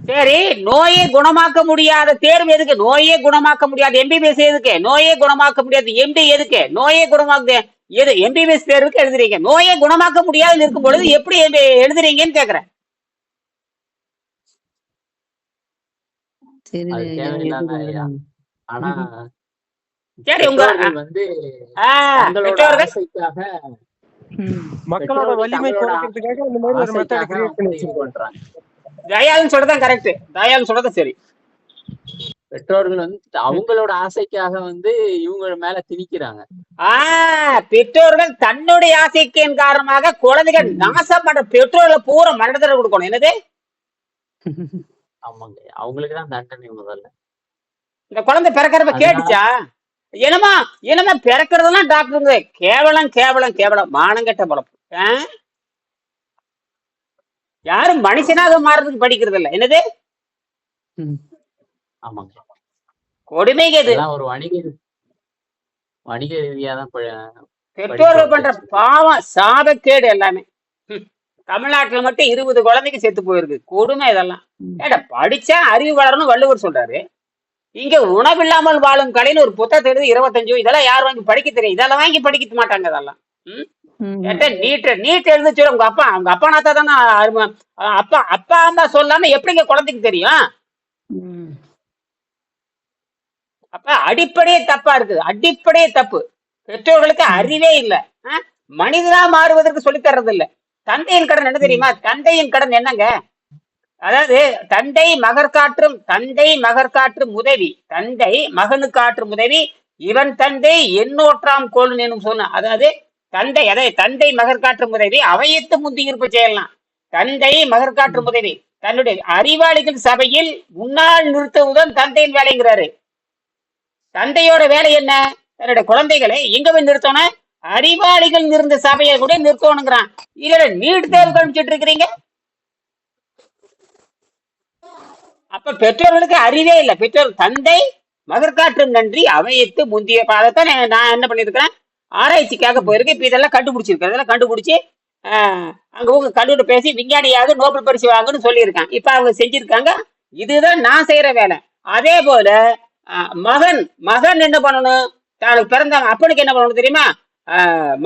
சரி, நோயை குணமாக்க முடியாத தேர்வு எதுக்கு? நோயே குணமாக்க முடியாத MBBS எதுக்கு? நோயே குணமாக்க முடியாத MD எதுக்கு? நோயே குணமாக்க எது MBBS தேர்வுக்கு எழுதுறீங்க? நோயே குணமாக்க முடியாதுன்னு இருக்கும் பொழுது எப்படி எழுதுறீங்கன்னு கேக்குறேன். அது தெரியலையே ஐயா, தேவையில்லாத எதுக்கு ஐயா. எழுதுறாங்க. ஆனா சரி, உங்க பெற்றோர்கள் வந்து தங்களோட பெற்றோர்கள் ஆசைக்காக மக்களோட பெற்றோர்கள் வலிமை தங்களோட குறைக்கிறதுக்காக இந்த மாதிரி ஒரு மெத்தட் ஆசைக்காக கிரியேட் பண்ணி வந்து இது வச்சிருக்காங்க. பண்றாங்க. தயாலும் சொல்றதான் கரெக்ட். தயாலும் சொல்றதான் சரி. பெற்றோர்கள் வந்து அவங்களோட ஆசைக்காக வந்து இவங்க மேல திணிக்கிறாங்க. பெற்றோர்கள் தன்னுடைய ஆசைக்கின் காரணமாக குழந்தைகள் நாசம் பண்ற பெற்றோர்களை பூரா மரணத்தை கொடுக்கணும். என்னது? ஆமாங்க, அவங்களுக்கு தான் தண்டனை முதல்ல. இந்த குழந்தை பிறக்கிறப்ப கேட்டுச்சா? என்னமா பிறக்கிறதெல்லாம் டாக்டருங்க கேவலம் மானங்கெட்ட பழப்பு. யாரும் மனுஷனாக மாறுறதுக்கு படிக்கிறது இல்ல. என்னது? ஆமாங்க, கொடுமைங்க இது. எல்லாம் ஒரு வணிக ரீதியா தான் பெற்றோர்கள் பண்ற பாவம், சாபக்கேடு எல்லாமே. தமிழ்நாட்டுல மட்டும் 20 குழந்தைக்கு செத்து போயிருக்கு. கொடுமை இதெல்லாம். ஏடா, படிச்சா அறிவு வளரணும் வள்ளுவர் சொல்றாரு. இங்க உணவில்லாமல் வாழும் கலைன்னு ஒரு புத்தகத்தை எழுதி 25, இதெல்லாம் யார் வாங்கி படிக்க தெரியும்? இதெல்லாம் வாங்கி படிக்க மாட்டாங்க. இதெல்லாம் நீட் எழுதி உங்க அப்பா நாத்தா தானே. அப்பா அம்மா சொல்லாம எப்படிங்க குழந்தைக்கு தெரியும்? அப்ப அடிப்படையே தப்பா இருக்குது. அடிப்படையே தப்பு. பெற்றோர்களுக்கு அறிவே இல்ல. மனிதனா மாறுவதற்கு சொல்லி தர்றது இல்ல. தந்தையின் கடன் என்ன தெரியுமா? தந்தையின் கடன் என்னங்க? அதாவது தந்தை மகற்காற்றும் உதவி, தந்தை மகனுக்காற்றும் உதவி, இவன் தந்தை எண்ணூற்றாம் கோல் என்னும் சொன்ன. அதாவது தந்தை மகற்காற்றும் உதவி அவையத்து முந்தி இருப்பு செய்யலாம். தந்தை மகற்காற்றும் உதவி தன்னுடைய அறிவாளிகள் சபையில் முன்னால் நிறுத்துவதுதான் தந்தையின் வேலைங்கிறாரு. தந்தையோட வேலை என்ன? தன்னுடைய குழந்தைகளை எங்க போய் நிறுத்தணும்? அறிவாளிகள் இருந்த சபையை கூட நிறுத்தணுங்கிறான். இதுல நீட் தேர்வு கழிச்சிட்டு இருக்கிறீங்க. அப்ப பெற்றோர்களுக்கு அறிவே இல்லை. பெற்றோர் தந்தை மகற்காற்றும் நன்றி அவையத்து முந்திய பாதத்தை நான் என்ன பண்ணிருக்கிறேன், ஆராய்ச்சிக்காக போயிருக்கேன். இப்ப இதெல்லாம் கண்டுபிடிச்சிருக்கேன். இதெல்லாம் கண்டுபிடிச்சு அங்க உங்க கல்லூரி பேசி விஞ்ஞானியாவது நோபல் பரிசு வாங்கன்னு சொல்லியிருக்காங்க. இப்ப அவங்க செஞ்சிருக்காங்க. இதுதான் நான் செய்யற வேலை. அதே போல மகன் மகன் என்ன பண்ணணும், தனக்கு பிறந்தாங்க அப்பனுக்கு என்ன பண்ணணும் தெரியுமா?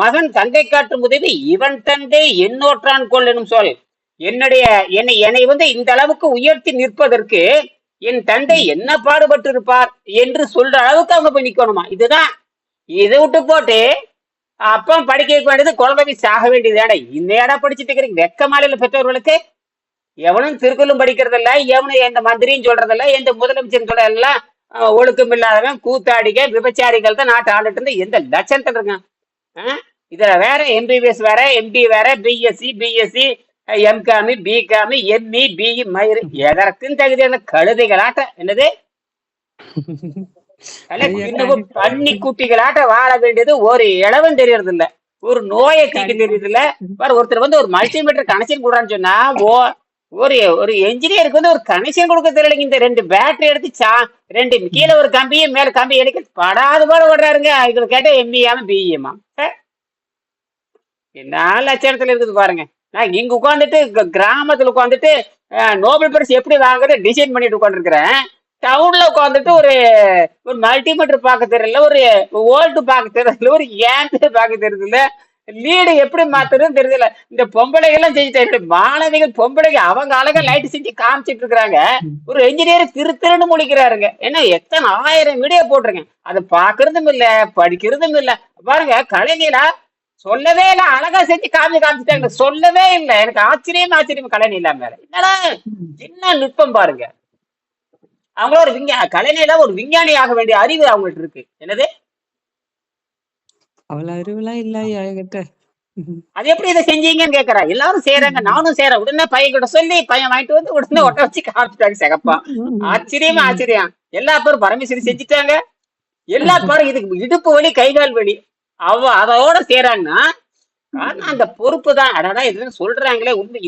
மகன் தந்தை காட்டும் உதவி இவன் தந்தை என்னோற்றான் கொள் எனும் சொல். என்னை வந்து இந்த அளவுக்கு உயர்த்தி நிற்பதற்கு என் தந்தை என்ன பாடுபட்டு இருப்பார் என்று சொல்ற அளவுக்கு அவங்க போய் நிக்கணுமா? இதுதான். இதை விட்டு போட்டு அப்பா படிக்க வைக்க வேண்டியது குழந்தை சாக வேண்டியது. இந்த இடம் படிச்சுட்டு இருக்கிறீங்க வெக்க மாலையில பெற்றோர்களுக்கு. எவனும் திருக்குறளும் படிக்கிறது இல்ல, எவனும் எந்த மந்திரியும் சொல்றது இல்ல, எந்த முதலமைச்சர் சொல்ற எல்லாம் ஒழுக்கம் இல்லாதவன் கூத்தாடிக விபச்சாரிகள் தான் நாட்டை ஆண்டுட்டு இருந்து எந்த லட்சணத்துல இருக்கான். இதுல வேற எம்பிபிஎஸ் வேற, எம்பி வேற, பிஎஸ்சி எம்காமி பிகாமி எம்இ பிஇ மயிறு எதற்கும் தகுதியான கழுதைகளாட்ட என்னது பன்னி குட்டிகளாட்ட வாழ வேண்டியது ஒரு இளவும் தெரியறது இல்ல, ஒரு நோயை தீக்கு தெரியறது இல்ல. ஒருத்தர் வந்து ஒரு மல்டிமீட்டர் கனெக்ஷன் கொடுறான்னு சொன்னா ஒரு என்ஜினியருக்கு வந்து ஒரு கனெக்ஷன் கொடுக்க தெரியலைங்க. இந்த 2 பேட்டரி எடுத்து 2 கீழே ஒரு கம்பியும் மேல கம்பி எடுக்க படாது போல விடுறாருங்க. இதுல கேட்ட எம்பியாம பிஇமா என்ன லட்சணத்துல இருக்குது பாருங்க. நான் இங்க உட்காந்துட்டு கிராமத்துல உட்காந்துட்டு நோபல் பரிசு எப்படி வாங்குறது டிசைன் பண்ணிட்டு உட்காந்துருக்கிறேன். டவுன்ல உட்காந்துட்டு ஒரு மல்டிமீட்டர் பார்க்க தெரியல, ஒரு வோல்ட் பார்க்க தெரியல, ஒரு ஏம்பு பார்க்க தெரியல, லீடு எப்படி மாத்துறதுன்னு தெரியல. இந்த பொம்பளைகள் எல்லாம் செஞ்சுட்டு மாணவிகள் பொம்பளைங்க அவங்க அழகா லைட் செஞ்சு காமிச்சிட்டு இருக்கிறாங்க. ஒரு என்ஜினியர் திருன்னு முழிக்கிறாருங்க. ஏன்னா எத்தனை 1000 வீடியோ போட்டிருக்கேன். அதை பாக்குறதும் இல்ல படிக்கிறதும் இல்ல. பாருங்க கலைஞரா சொல்லவே இல்லை, அழகா செஞ்சு காமிச்சிட்டாங்க. சொல்லவே இல்லை. எனக்கு ஆச்சரியம் கலைஞர் மேல என்னடா என்ன நுட்பம் பாருங்க. அவங்கள ஒரு கலைஞர்ல ஒரு விஞ்ஞானி ஆக வேண்டிய அறிவு அவங்கள்ட்ட இருக்கு. என்னது அவ்வளவு அறிவுலாம் இல்ல என்கிட்ட. அது எப்படி இதை செஞ்சீங்கன்னு கேக்குறா. எல்லாரும் செய்யறாங்க, நானும் செய்யறேன். உடனே பையன் கிட்ட சொல்லி பையன் வாங்கிட்டு வந்து உடனே ஒட்ட வச்சு காமிச்சிட்டாங்க. சிகப்பா ஆச்சரியம். எல்லா பேரும் பரமேஸ்வரி செஞ்சுட்டாங்க. எல்லா பேரும் இதுக்கு இடுப்பு வலி கைகால் வலி அதோட செய்யறாங்கன்னா அந்த பொறுப்பு தான். அடடா இதுதான் சொல்றாங்களே உண்மை.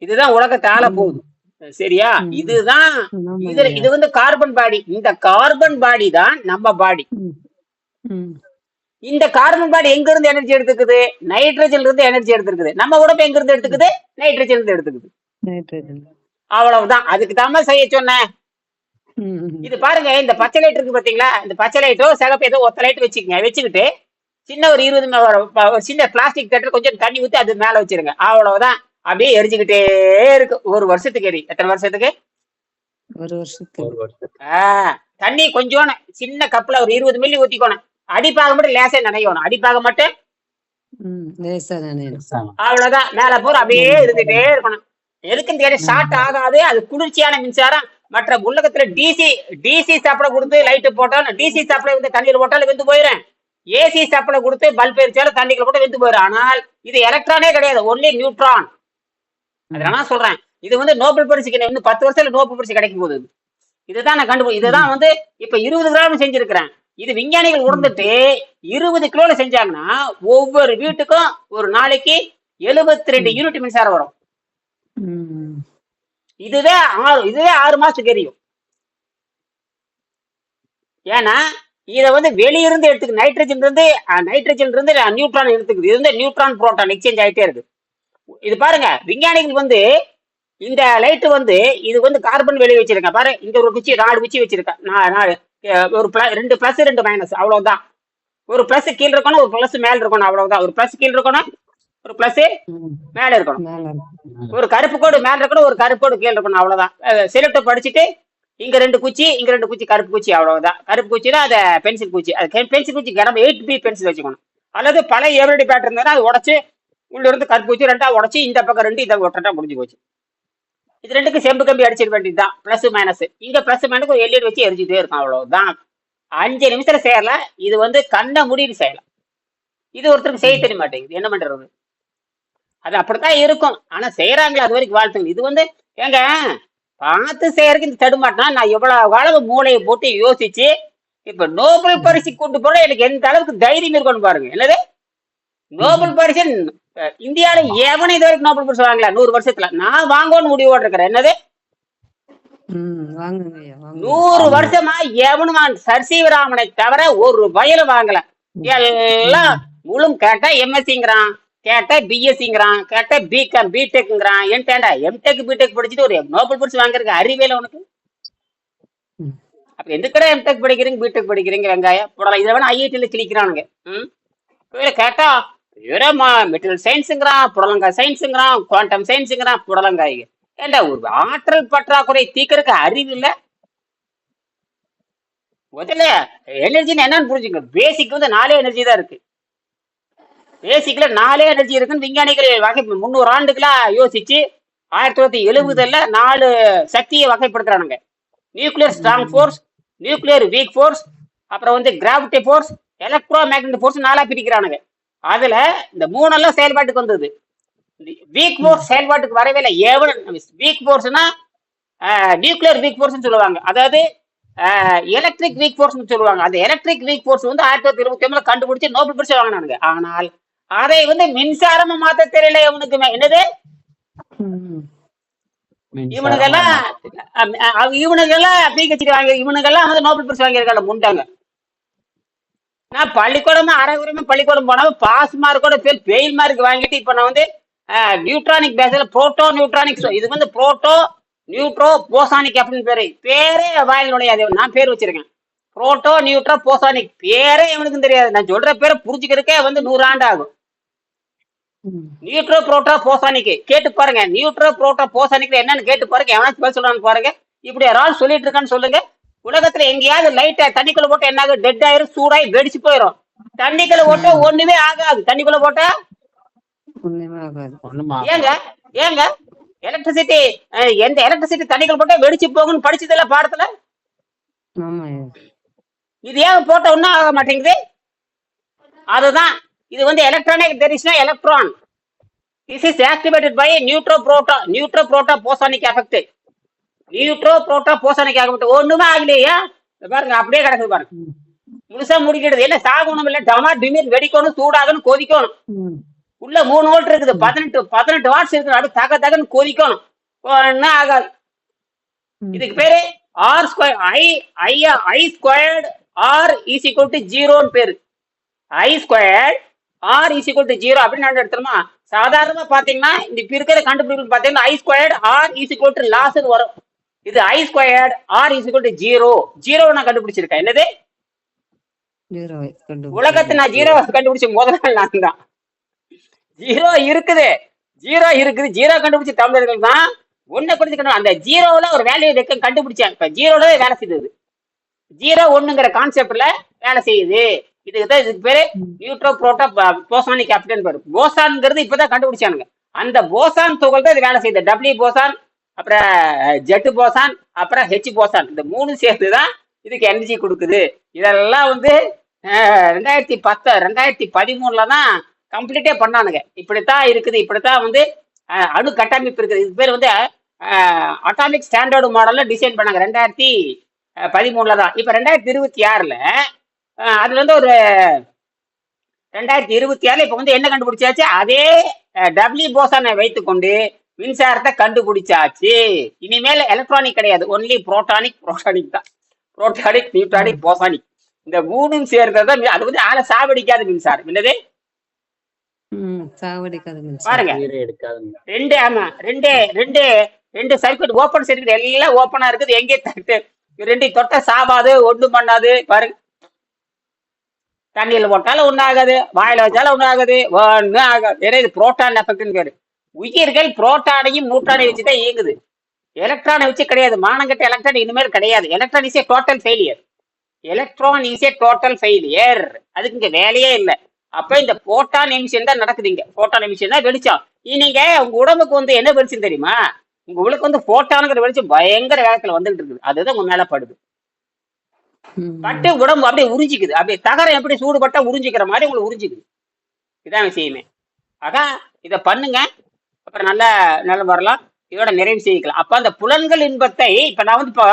இதுதான் உலகத்தை ஆள போகுது. சரியா? இதுதான் இது வந்து கார்பன் பாடி. இந்த கார்பன் பாடி தான் நம்ம பாடி. இந்த கார்பன் பாடி எங்க இருந்து எனர்ஜி எடுத்துக்குது? நைட்ரஜன்ல இருந்து எனர்ஜி எடுத்துருக்குது. நம்ம உடம்பு எங்க இருந்து எடுத்துக்குது? நைட்ரஜன் இருந்து எடுத்துக்குது. அவ்வளவுதான். அதுக்கு தான் செய்ய சொன்னேன். இது பாருங்க, இந்த பச்சை லைட் இருக்கு பாத்தீங்களா? இந்த பச்சை லைட்டோ சிகப்பு ஏதோ ஒத்த லைட் வச்சுக்கிட்டு சின்ன ஒரு 20 சின்ன பிளாஸ்டிக் தட்டு கொஞ்சம் தண்ணி ஊத்தி அது மேல வச்சிருங்க. அவ்வளவுதான். அப்படியே எரிஞ்சுக்கிட்டே இருக்கு. ஒரு வருஷத்துக்கு எரி. எத்தனை வருஷத்துக்கு? ஒரு வருஷத்துக்கு. தண்ணி கொஞ்சம் சின்ன கப்புல ஒரு 20 மில்லி ஊத்திக்கணும். அடிப்பாக மட்டும் லேசா நனையணும். அடிப்பாக மட்டும் அவ்வளவுதான். மேல போற அப்படியே இருந்துட்டே இருக்கணும். எதுக்குன்னு கேட்டு ஷார்ட் ஆகாது. அது குளிர்ச்சியான மின்சாரம். மற்ற உலகத்துல டிசி சப்ளை கொடுத்து லைட்டு போட்டாலும், டிசி சப்ளை வந்து தண்ணீர் போட்டாலும் வெந்து போயிடும். ஏசி சப்ளை கொடுத்து பல்ப் எரிச்சாலும் தண்ணிக்குள்ள போட்டு வெந்து போயிடும். ஆனால் இது எலக்ட்ரானே கிடையாது, ஒன்லி நியூட்ரான். அதனால சொல்றேன், இது வந்து நோபல் பரிசுக்கு இன்னும் 10 வருஷத்துல நோபல் பரிசு கிடைக்கும் போகுது. இதுதான் நான் இதுதான் வந்து இப்ப 20 கிராம் செஞ்சிருக்கிறேன். இது விஞ்ஞானிகள் உணர்ந்துட்டு 20 கிலோல செஞ்சாங்கன்னா ஒவ்வொரு வீட்டுக்கும் ஒரு நாளைக்கு 72 யூனிட் மின்சாரம் வரும். இதுவே 6 மாசத்துக்கு எரியும். ஏன்னா இதை வந்து வெளியிருந்து எடுத்துக்கு நைட்ரஜன் இருந்து நியூட்ரான் எடுத்துக்குது. இது வந்து நியூட்ரான் புரோட்டான் எக்ஸ்சேஞ்ச் ஆகிட்டே இருக்கு. இது பாருங்க, விஞ்ஞானிகள் வந்து இந்த லைட் வந்து இது வந்து கார்பன் வெளியே வச்சிருக்கேன் பாரு. இந்த ஒரு குச்சி 4 குச்சி வச்சிருக்கேன். ஒரு 2 பிளஸ் 2 மைனஸ் அவ்வளவுதான். ஒரு பிளஸ் கீழே இருக்கணும், ஒரு பிளஸ் மேல இருக்கணும். அவ்வளவுதான். ஒரு பிளஸ் கீழே இருக்கணும், ஒரு பிளஸ் மேல இருக்கணும். ஒரு கருப்பு கோடு மேல இருக்கணும், ஒரு கருப்பு கோடு கீழே இருக்கணும். அவ்வளவுதான். சிலட்டை படிச்சுட்டு இங்க 2 குச்சி, இங்க 2 குச்சி கருப்பு குச்சி. அவ்வளவுதான். கருப்பு குச்சினா அதை பென்சில் குச்சி. அது பென்சில் குச்சி கிராம் 8B பென்சில் வச்சுக்கணும். அல்லது பழைய எவரிடி பேட்டர் இருந்தா அது உடச்சு உள்ள இருந்து கருப்பு குச்சி 2 உடச்சு இந்த பக்கம் 2 இதை ஒட்டா முடிஞ்சு போச்சு. இது 2க்கு செம்பு கம்பி அடிச்சிட வேண்டியதுதான். Plus minus. இங்க பிளஸ் மைனஸ் ஒரு எல்இடி வச்சு எரிஞ்சுட்டே இருக்கும். அவ்வளவுதான். 5 நிமிஷத்துல செய்யலாம். இது வந்து கண்ணை முடிவு செய்யலாம். இது ஒருத்தருக்கு செய்ய தெரிய மாட்டேங்குது. என்ன பண்றது? அது அப்படித்தான் இருக்கும். ஆனா செய்யறாங்களா அது வரைக்கும் வாழ்த்துங்க. இது வந்து ஏங்க பார்த்து செய்யறதுக்கு இந்த தடுமாட்டினா நான் எவ்வளவு அளவு மூளையை போட்டு யோசிச்சு இப்ப நோபல் பரிசு கொண்டு போனா எனக்கு எந்த அளவுக்கு தைரியம் இருக்கணும் பாருங்க. என்னது நோபல் பரிசு இந்தியாவில எவனை இது வரைக்கும் நோபல் பரிசு வாங்கல 100 வருஷத்துல. நான் வாங்கணும்னு முடிவோடு இருக்கிறேன். என்னது வாங்குங்க ஐயா வாங்குங்க 100 வருஷமா எவனும் சசிவராமனை தவிர ஒரு வயல வாங்கல. எல்லாம் முழும் கேட்டா எம்எஸ்சிங்கிறான், கேட்டா பிஎஸ்சிங்கிறான், கேட்டா பிகாம் பிடெக்ங்கிறான். ஏன்டா எம்டெக் பிடெக் படிச்சுட்டு ஒரு நோபல் பரிசு வாங்குறதுக்கு அறிவியல உனக்கு? ம். அப்ப எதுக்கடா எம்டெக் படிக்கிறீங்க பிடெக் படிக்கிறீங்க வெங்காயம் போடலாம். இதை வேணா ஐஐடியில கிளிக்கிறானுங்க. கேட்டா மெட்டீரியல் சயின்ஸுங்கிறான், புடலங்காய் சயின்ஸுங்கிறான், குவாண்டம் சயின்ஸுங்கிறான், புடலங்காய். ஏண்டா ஒரு ஆற்றல் பற்றாக்குறை தீக்கிறதுக்கு அறிவு இல்ல. முதல்ல எனர்ஜின்னு என்னன்னு புரிஞ்சுங்க. பேசிக் வந்து 4 எனர்ஜி தான் இருக்கு. பேசிக்ல 4 எனர்ஜி இருக்குன்னு விஞ்ஞானிகள் வகை 300 ஆண்டுகளா யோசிச்சு 1970ல 4 சக்தியை வகைப்படுத்துறானுங்க. Nuclear strong force, nuclear weak force, அப்புறம் வந்து gravity force, electromagnetic force 4ஆ பிரிக்கிறானுங்க. அதுல இந்த 3 எல்லாம் செயல்பாட்டுக்கு வந்தது. வீக் ஃபோர்ஸ் செயல்பாட்டுக்கு வரவே இல்லை. வீக் ஃபோர்ஸ்னா நியூக்ளியர் வீக் ஃபோர்ஸ் சொல்லுவாங்க, அதாவது எலக்ட்ரிக் வீக் ஃபோர்ஸ் சொல்லுவாங்க. அந்த எலக்ட்ரிக் வீக் ஃபோர்ஸ் வந்து 1921 கண்டுபிடிச்சு நோபல் பரிசு வாங்கினானுங்க. ஆனால் அதை வந்து மின்சாரமா மாத்த தெரியல இவனுக்கு. என்னது இவனுக்கெல்லாம் பிஹெச்டி வாங்கி இவனுக்கெல்லாம் வந்து நோபல் பரிசு வாங்கியிருக்காங்க முண்டாங்க. நான் பள்ளிக்கூடமா அரைகுறையுமே பள்ளிக்கூடம் போனாலும் பாஸ் மார்க்கோட ஃபெயில் மார்க் வாங்கிட்டு இப்ப நான் வந்து நியூட்ரானிக் பேஸ்ல புரோட்டோ நியூட்ரானிக், இது வந்து புரோட்டோ நியூட்ரோ போசானிக் அப்படின்னு பேரே வாயில் நுழையாது. நான் பேர் வச்சிருக்கேன் புரோட்டோ நியூட்ரோ போசானிக். பேரே இவனுக்கும் தெரியாது. நான் சொல்ற பேரை புரிஞ்சுக்கிறதுக்கே வந்து 100 ஆண்டு ஆகும். நியூட்ரோ புரோட்டோ போசானிக் கேட்டு பாருங்க. நியூட்ரோ புரோட்டோ போசானிக் என்னன்னு கேட்டு பாருங்க. எவனாச்சும் பேர் சொல்றான்னு பாருங்க. இப்படி யாராவது சொல்லிட்டு இருக்கான்னு சொல்லுங்க. உலகத்துல எங்கேயாவது லைட்டா தண்ணிக்குள்ள போட்டா என்ன ஆகும்? டெட் ஆயிரும், சூடாயி வெடிச்சு போயிடும். தண்ணிக்குள்ள போட்டா ஒண்ணுமே ஆகாது. தண்ணிக்குள்ள போட்டா ஏங்க ஏங்க எலக்ட்ரிசிட்டி, எந்த எலக்ட்ரிசிட்டி தண்ணிக்குள்ள போட்டா வெடிச்சு போகும்னு படிச்சதுல பாடத்துல. இது ஏன் போட்ட ஒன்னும் ஆக மாட்டேங்குது? அதுதான் இது வந்து electronic. There is no electron. This is activated by neutro proto bosonic effect. Neutro proto bosonic ஆகப்பட்டு ஒண்ணுமே ஆகலையா? பாருங்க அப்படியே கிடக்குது பாருங்க. முழுசா முடிக்கிறது என்ன? சாகணும் இல்ல, டமா டிமிர் வெடிக்கணும், சூடாகணும், கொதிக்கணும். உள்ள 3 வோல்ட் இருக்குது, 18 வாட்ஸ் இருக்குது. அது தக தகன்னு கொதிக்கணும், ஒன்னும் ஆகாது. இதுக்கு பேரு R square I squared R is equal to 0ன்னு பேரு. I squared R is equal to 0 அப்படின்னு எடுத்துருமா? சாதாரணமா பாத்தீங்கன்னா இந்த இருக்கிற கண்டுபிடிப்பு பாத்தீங்கன்னா I squared R is equal to லாஸ்ன்னு வரும். இது I squared R is equal to 0 நான் கண்டுபிடிச்சிருக்கேன். என்னது உலகத்தை நான் 0 கண்டுபிடிச்ச முதல் நாள் நான் தான். 0 இருக்குது 0 கண்டுபிடிச்ச தமிழர்கள் தான். ஒன்ன குறிச்சு அந்த 0ல ஒரு வேல்யூ கண்டுபிடிச்சேன். இப்ப 0ல வேலை செய்யுது. 0 1ங்கிற கான்செப்ட்ல வேலை செய்யுது. இதுதான் இதுக்கு பேரு நியூட்ரோ புரோட்டோ போசானிக் அப்படின்னு பேரு. போசான்ங்கிறது இப்பதான் கண்டுபிடிச்சானுங்க. அந்த போசான் துகள் தான் இது வேலை செய்யுது. டபிள்யூ போசான், அப்புறம் ஜெட் போசான், அப்புறம் ஹெச் போசான். இந்த 3 சேர்த்துதான் இதுக்கு எனர்ஜி கொடுக்குது. இதெல்லாம் வந்து 2013ல தான் கம்ப்ளீட்டே பண்ணானுங்க. இப்படித்தான் இருக்குது, இப்படித்தான் வந்து அணு கட்டமைப்பு இருக்குது. இது பேர் வந்து அட்டாமிக் ஸ்டாண்டர்டு மாடல்ல டிசைன் பண்ணாங்க 2013ல தான். இப்ப 2026ல அதுல வந்து ஒரு 2026ல இப்ப வந்து என்ன கண்டுபிடிச்சாச்சு? அதே டபிள்யூ போசானை வைத்துக்கொண்டு மின்சாரத்தை கண்டுபிடிச்சாச்சு. இனிமேல் எலக்ட்ரானிக் கிடையாது, ஒன்லி புரோட்டானிக் தான். புரோட்டானிக், நியூட்ரானிக், போசானிக் இந்த 3ம் சேர்ந்ததான். அது வந்து ஆளை சாவடிக்காத மின்சாரம். என்னது பாருங்க, 2 சர்க்யூட் ஓப்பன் சர்க்யூட் எல்லாம் ஓப்பனா இருக்குது. எங்கே 2 தொட்ட சாவாது, ஒண்ணும் பண்ணாது. பாருங்க, தண்ணியில போட்டாலும் ஒன்னும் ஆகாது, வாயில வச்சாலும் ஒன்னும் ஆகாது, ஒன்னும் ஆகாது. ஏன்னா இது புரோட்டான் எஃபெக்ட்னு பேரு. உயிர்கள் புரோட்டானையும் நியூட்ரானையும் வச்சுதான் இயங்குது. எலக்ட்ரானை வச்சு கிடையாது. மானங்கட்ட எலக்ட்ரான் இனிமேல் கிடையாது. Electron is a total failure. அதுக்கு இங்க வேலையே இல்லை. அப்ப இந்த போட்டான் எமிஷன் தான் நடக்குதுங்க. போட்டான் எமிஷன் தான் வெளிச்சம். நீங்க உங்க உடம்புக்கு வந்து என்ன வெளிச்சம் தெரியுமா? உங்களுக்கு வந்து போட்டானுங்கிற வெளிச்சம் பயங்கர வேகத்துல வந்துட்டு இருக்குது. அதுதான் உங்க மேல படுது. பட்டு உடம்பு அப்படியே உறிஞ்சிக்குது. அப்படியே தகரம் எப்படி சூடுபட்டா உறிஞ்சிக்கிற மாதிரி உங்களுக்கு உறிஞ்சிக்குது. இதான் விஷயமே. அதான் இதை பண்ணுங்க, அப்புறம் நல்லா வரலாம். இதோட நிறைவு செய்யலாம். அப்ப அந்த புலன்கள் இன்பத்தை இப்ப நான் வந்து இப்போ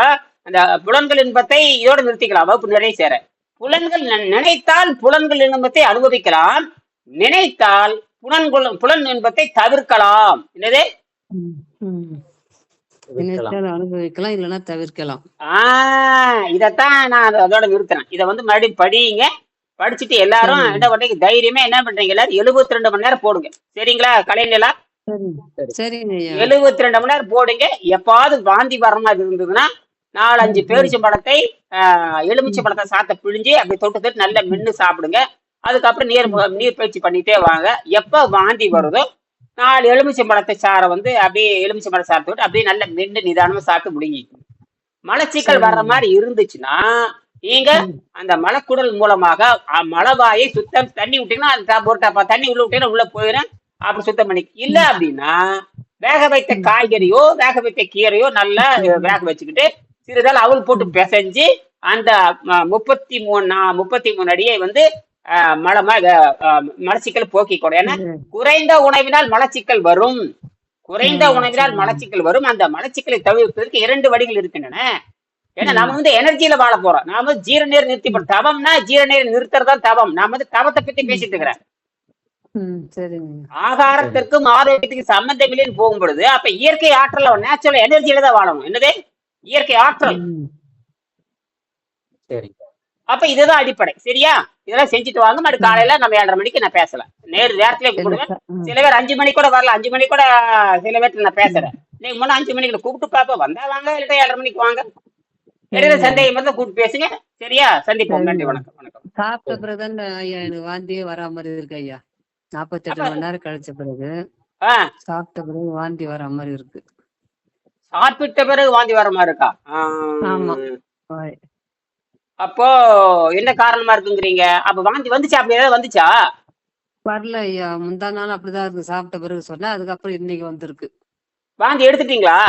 அந்த புலன்கள் இன்பத்தை இதோட நிறுத்திக்கலாம். வகுப்பு நிறைய சேர புலன்கள் நினைத்தால் புலன்கள் இன்பத்தை அனுபவிக்கலாம், நினைத்தால் புலன் இன்பத்தை தவிர்க்கலாம். என்னது நினைச்சாலும் அனுபவிக்கலாம், இல்லைன்னா தவிர்க்கலாம். இதத்தான் நான் அதோட நிறுத்தினேன். இதை வந்து மறுபடியும் படிங்க. படிச்சுட்டு எல்லாரும் சரிங்க என்ன பண்றீங்க, தைரியமே என்ன பண்றீங்க, எல்லாரும் 72 மணி நேரம் போடுங்க. சரிங்களா கலைஞலா? சரிங்க சரிங்க ஐயா. 72 மணி நேரம் போடுங்க. எப்பாவது வாந்தி வர மாதிரி இருந்ததுன்னா 4-5 பேரிச்சம்பழத்தை எலுமிச்சம்பழத்தை சாத்த பிழிஞ்சு அப்படி தொட்டு தொட்டு நல்லா மென்னு சாப்பிடுங்க. அதுக்கப்புறம் நீர் பயிற்சி பண்ணிட்டே வாங்க. எப்ப வாந்தி வருதோ 4 எலுமிச்சம்பழத்தை சாரை வந்து அப்படியே எலுமிச்சம்பழம் சாப்பிட்டு விட்டு அப்படியே நல்ல மென்னு நிதானமா சாப்பிட்டு முழுங்கிக்கணும். மலச்சிக்கல் வர்ற மாதிரி இருந்துச்சுன்னா நீங்க அந்த மலக்குடல் மூலமாக மலவாயை சுத்தம் தண்ணி விட்டீங்கன்னா ஒரு தண்ணி உள்ள விட்டீங்கன்னா உள்ள போயிடும். அப்படி சுத்தம் பண்ணி இல்ல அப்படின்னா வேக வைத்த காய்கறியோ வேக வைத்த கீரையோ நல்லா வேக வச்சுக்கிட்டு சிறிதால் அவள் போட்டு பிசைஞ்சு அந்த 33 அடியை வந்து மலச்சிக்கல் போக்கிக்கூடும். ஏன்னா குறைந்த உணவினால் மலச்சிக்கல் வரும். அந்த மலச்சிக்கலை தவிர்ப்பதற்கு 2 வழிகள் இருக்கின்றன. ஏன்னா நாம வந்து எனர்ஜியில வாழ போறோம். நாம ஜீர நீர் நிறுத்தி தவம்னா ஜீர நீர் நிறுத்துறதுதான் தவம். நாம வந்து தவத்தை பத்தி பேசிட்டு இருக்கிறேன். ஆகாரத்திற்கும் ஆரோக்கியத்துக்கு சம்பந்தம் இல்லைன்னு போகும் பொழுது அப்ப இயற்கை ஆற்றல் நேச்சுரல் எனர்ஜியில தான் வாழணும். என்னது இயற்கை ஆற்றல். அப்ப இதுதான் அடிப்படை. சரியா? இதெல்லாம் செஞ்சுட்டு வாங்க. மறு காலையில நம்ம 7:30 மணிக்கு நான் பேசலாம். நேரத்திலே கூப்பிடுவேன். சில பேர் 5 மணிக்கு கூட வரலாம். 5 மணிக்கு கூட சில பேர்ல நான் பேசுறேன். நீங்க முன்ன 5 மணிக்கு கூப்பிட்டு பாப்பா வந்தா வாங்க, இல்லட்டா 7:30 மணிக்கு வாங்க. இடையில சந்தேகம் மட்டும் கூப்பிட்டு பேசுங்க. சரியா? சந்திப்போம். நன்றி. வணக்கம். வணக்கம். சாப்பிட்ட பிறகுதான் ஐயா எனக்கு வாந்தியே வரா மாதிரி இருக்கு ஐயா. 48 மணி நேரம் கழிச்ச பிறகு சாப்பிட்ட பிறகு வாந்தி வர மாதிரி இருக்கு. சாப்பிட்ட பிறகு வாந்தி வர மாதிரி இருக்கா? ஆமா. அப்போ என்ன காரணமா இருக்குங்கிறீங்க? அப்ப வாந்தி வந்துச்சா? அப்படி ஏதாவது வந்துச்சா? வரல ஐயா. முந்தா நாள் அப்படிதான் இருக்கு. சாப்பிட்ட பிறகு சொன்னா அதுக்கப்புறம் இன்னைக்கு வந்திருக்கு. வாந்தி எடுத்துட்டீங்களா?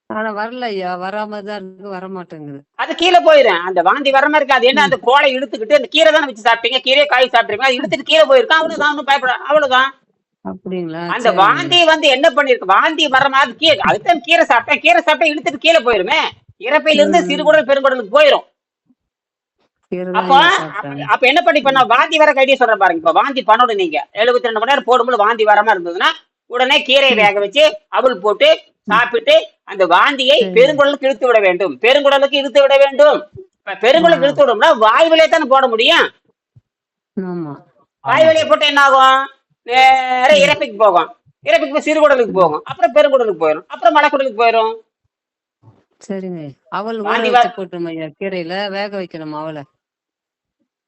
ஆனா வரல ஐயா. வராமதான் இருக்கு, வர மாட்டேங்குது. அது கீழே போயிடும். அந்த வாந்தி வர மாதிரி இருக்கு. அது என்ன, அந்த கோலை இழுத்துக்கிட்டு அந்த கீரை தானே வச்சு சாப்பிட்டீங்க, கீரையை காய் சாப்பிட்டீங்க, அது இழுத்துட்டு கீழே போயிருக்கான். அவ்வளவுதான், ஒன்றும் பயப்பட. அவ்வளவுதான். அப்படிங்களா? அந்த வாந்தி வந்து என்ன பண்ணிருக்கு, வாந்தி வர மாதிரி கீரை அதுதான் கீரை சாப்பிட்டேன், கீரை சாப்பிட்டா இழுத்துட்டு கீழே போயிருமே. இறப்பையில இருந்து சிறுகுடல் பெருங்குடலுக்கு போயிடும். அப்ப என்ன பண்ண வாந்தி வர ஐடியா சொல்ற பாருங்க. இப்ப வாந்தி பண்ணணும். நீங்க 72 மணி நேரம் போடும்போது வாந்தி வராம இருந்ததுன்னா உடனே கீரையை வேக வச்சு அவள் போட்டு சாப்பிட்டு அந்த வாந்தியை பெருங்குடலுக்கு இழுத்து விட வேண்டும். பெருங்குடலுக்கு இழுத்து விடும்னா வாய்வழியே தானே போட முடியும். வாய்வழியை போட்டு என்ன ஆகும், நேர இறப்பைக்கு போகும். இறப்பைக்கு போய் சிறுகுடலுக்கு போகும். அப்புறம் பெருங்குடலுக்கு போயிடும். அப்புறம் மலைக்குடலுக்கு போயிடும். சரிங்க. அவள் போட்டுமா கீரையில வேக வைக்கணும். அவளை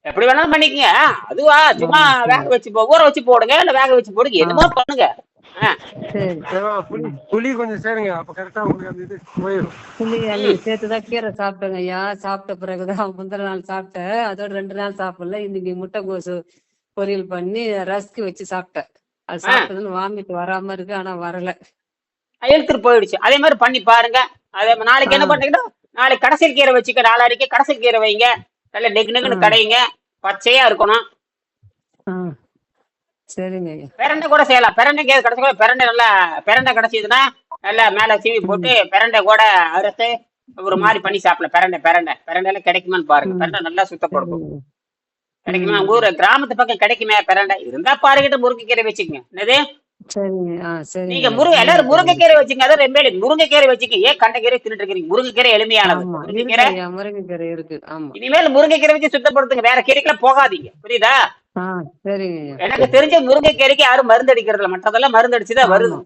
எப்படி வேணாலும் பண்ணிக்கங்க. அதுவா சும்மா வேக வச்சு ஊற வச்சு போடுங்க, இல்ல வேக வச்சு போடுங்க, என்னமோ பண்ணுங்க. புளி கொஞ்சம் சேருங்க. அப்ப கரெக்டா உங்களுக்கு அந்த இது போயிடும். புளி அன்னைக்கு சேர்த்துதான் கீரை சாப்பிட்டேங்க ஐயா. சாப்பிட்ட பிறகுதான் முந்தின நாள் சாப்பிட்டேன். அதோட 2 நாள் சாப்பிடல. இன்னைக்கு முட்டைகோசு பொரியல் பண்ணி ரஸ்க்கு வச்சு சாப்பிட்டேன். அது சாப்பிட்டதுன்னு வாமிட்டு வராம இருக்கு. ஆனா வரல, இழுத்துட்டு போயிடுச்சு. அதே மாதிரி பண்ணி பாருங்க. அதே நாளைக்கு என்ன பண்றீங்கன்னா, நாளைக்கு கடைசியில் கீரை வச்சுக்க. 4 அடிக்கு கடைசியில் கீரை வைங்க. நல்ல நெகுன்னு கடையுங்க. பச்சையா இருக்கணும். சரிங்க. பிரண்டை கூட செய்யலாம். பிரண்டை கடைசி கூட பிரண்டை நல்லா பிரண்டை கிடைச்சதுன்னா நல்லா மேல சீவி போட்டு பிரண்டை கூட அறுத்து ஒரு மாதிரி பண்ணி சாப்பிடலாம். பிரண்டை எல்லாம் கிடைக்குமான்னு பாருங்க. பிரண்டை நல்லா சுத்தப்படுத்தும். கிடைக்குமா? உங்க ஊர் கிராமத்து பக்கம் கிடைக்குமே பிரண்டை? இருந்தா பாருகிட்ட முருங்கைக்கீரை வச்சுக்கங்க. என்னது நீங்க எல்லாரும் முருங்கைக்கீரை வச்சுங்க. அதான் ரெம்பேலி முருங்கைக்கீரை வச்சுக்க. ஏன் கண்டைக்கீரை தின்னுட்டு இருக்கீங்க? முருங்கைக்கீரை எளிமையானது. முருங்கைக்கீரை இருக்கு. இனிமேல் முருங்கைக்கீரை வச்சு சுத்தப்படுத்துங்க. வேற கீரைக்கெல்லாம் போகாதீங்க. புரியுதா? எனக்கு தெரிஞ்ச முருங்கைக்கீரைக்கு யாரும் மருந்து அடிக்கிறது இல்ல. மற்றதெல்லாம் மருந்து அடிச்சுதான் வருது.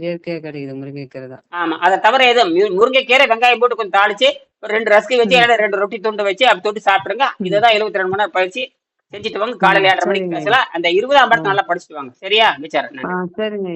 இயற்கையா கிடைக்குது முருங்கைக்கீரை தான். ஆமா, அதை தவிர எதுவும் முருங்கைக்கீரை வெங்காயம் போட்டு கொஞ்சம் தாளிச்சு ஒரு 2 ரஸ்கி வச்சு 2 ரொட்டி துண்டு வச்சு அப்படி தொட்டு சாப்பிடுங்க. இதுதான் 72 மணி நேரம் பயிற்சி செஞ்சுட்டு வாங்க. காலையில 7:30 மணிக்கு பேசலாம். அந்த 20ஆம் பாடத்தை நல்லா படிச்சுட்டு வாங்க. சரியா? விசாரம். சரிங்க.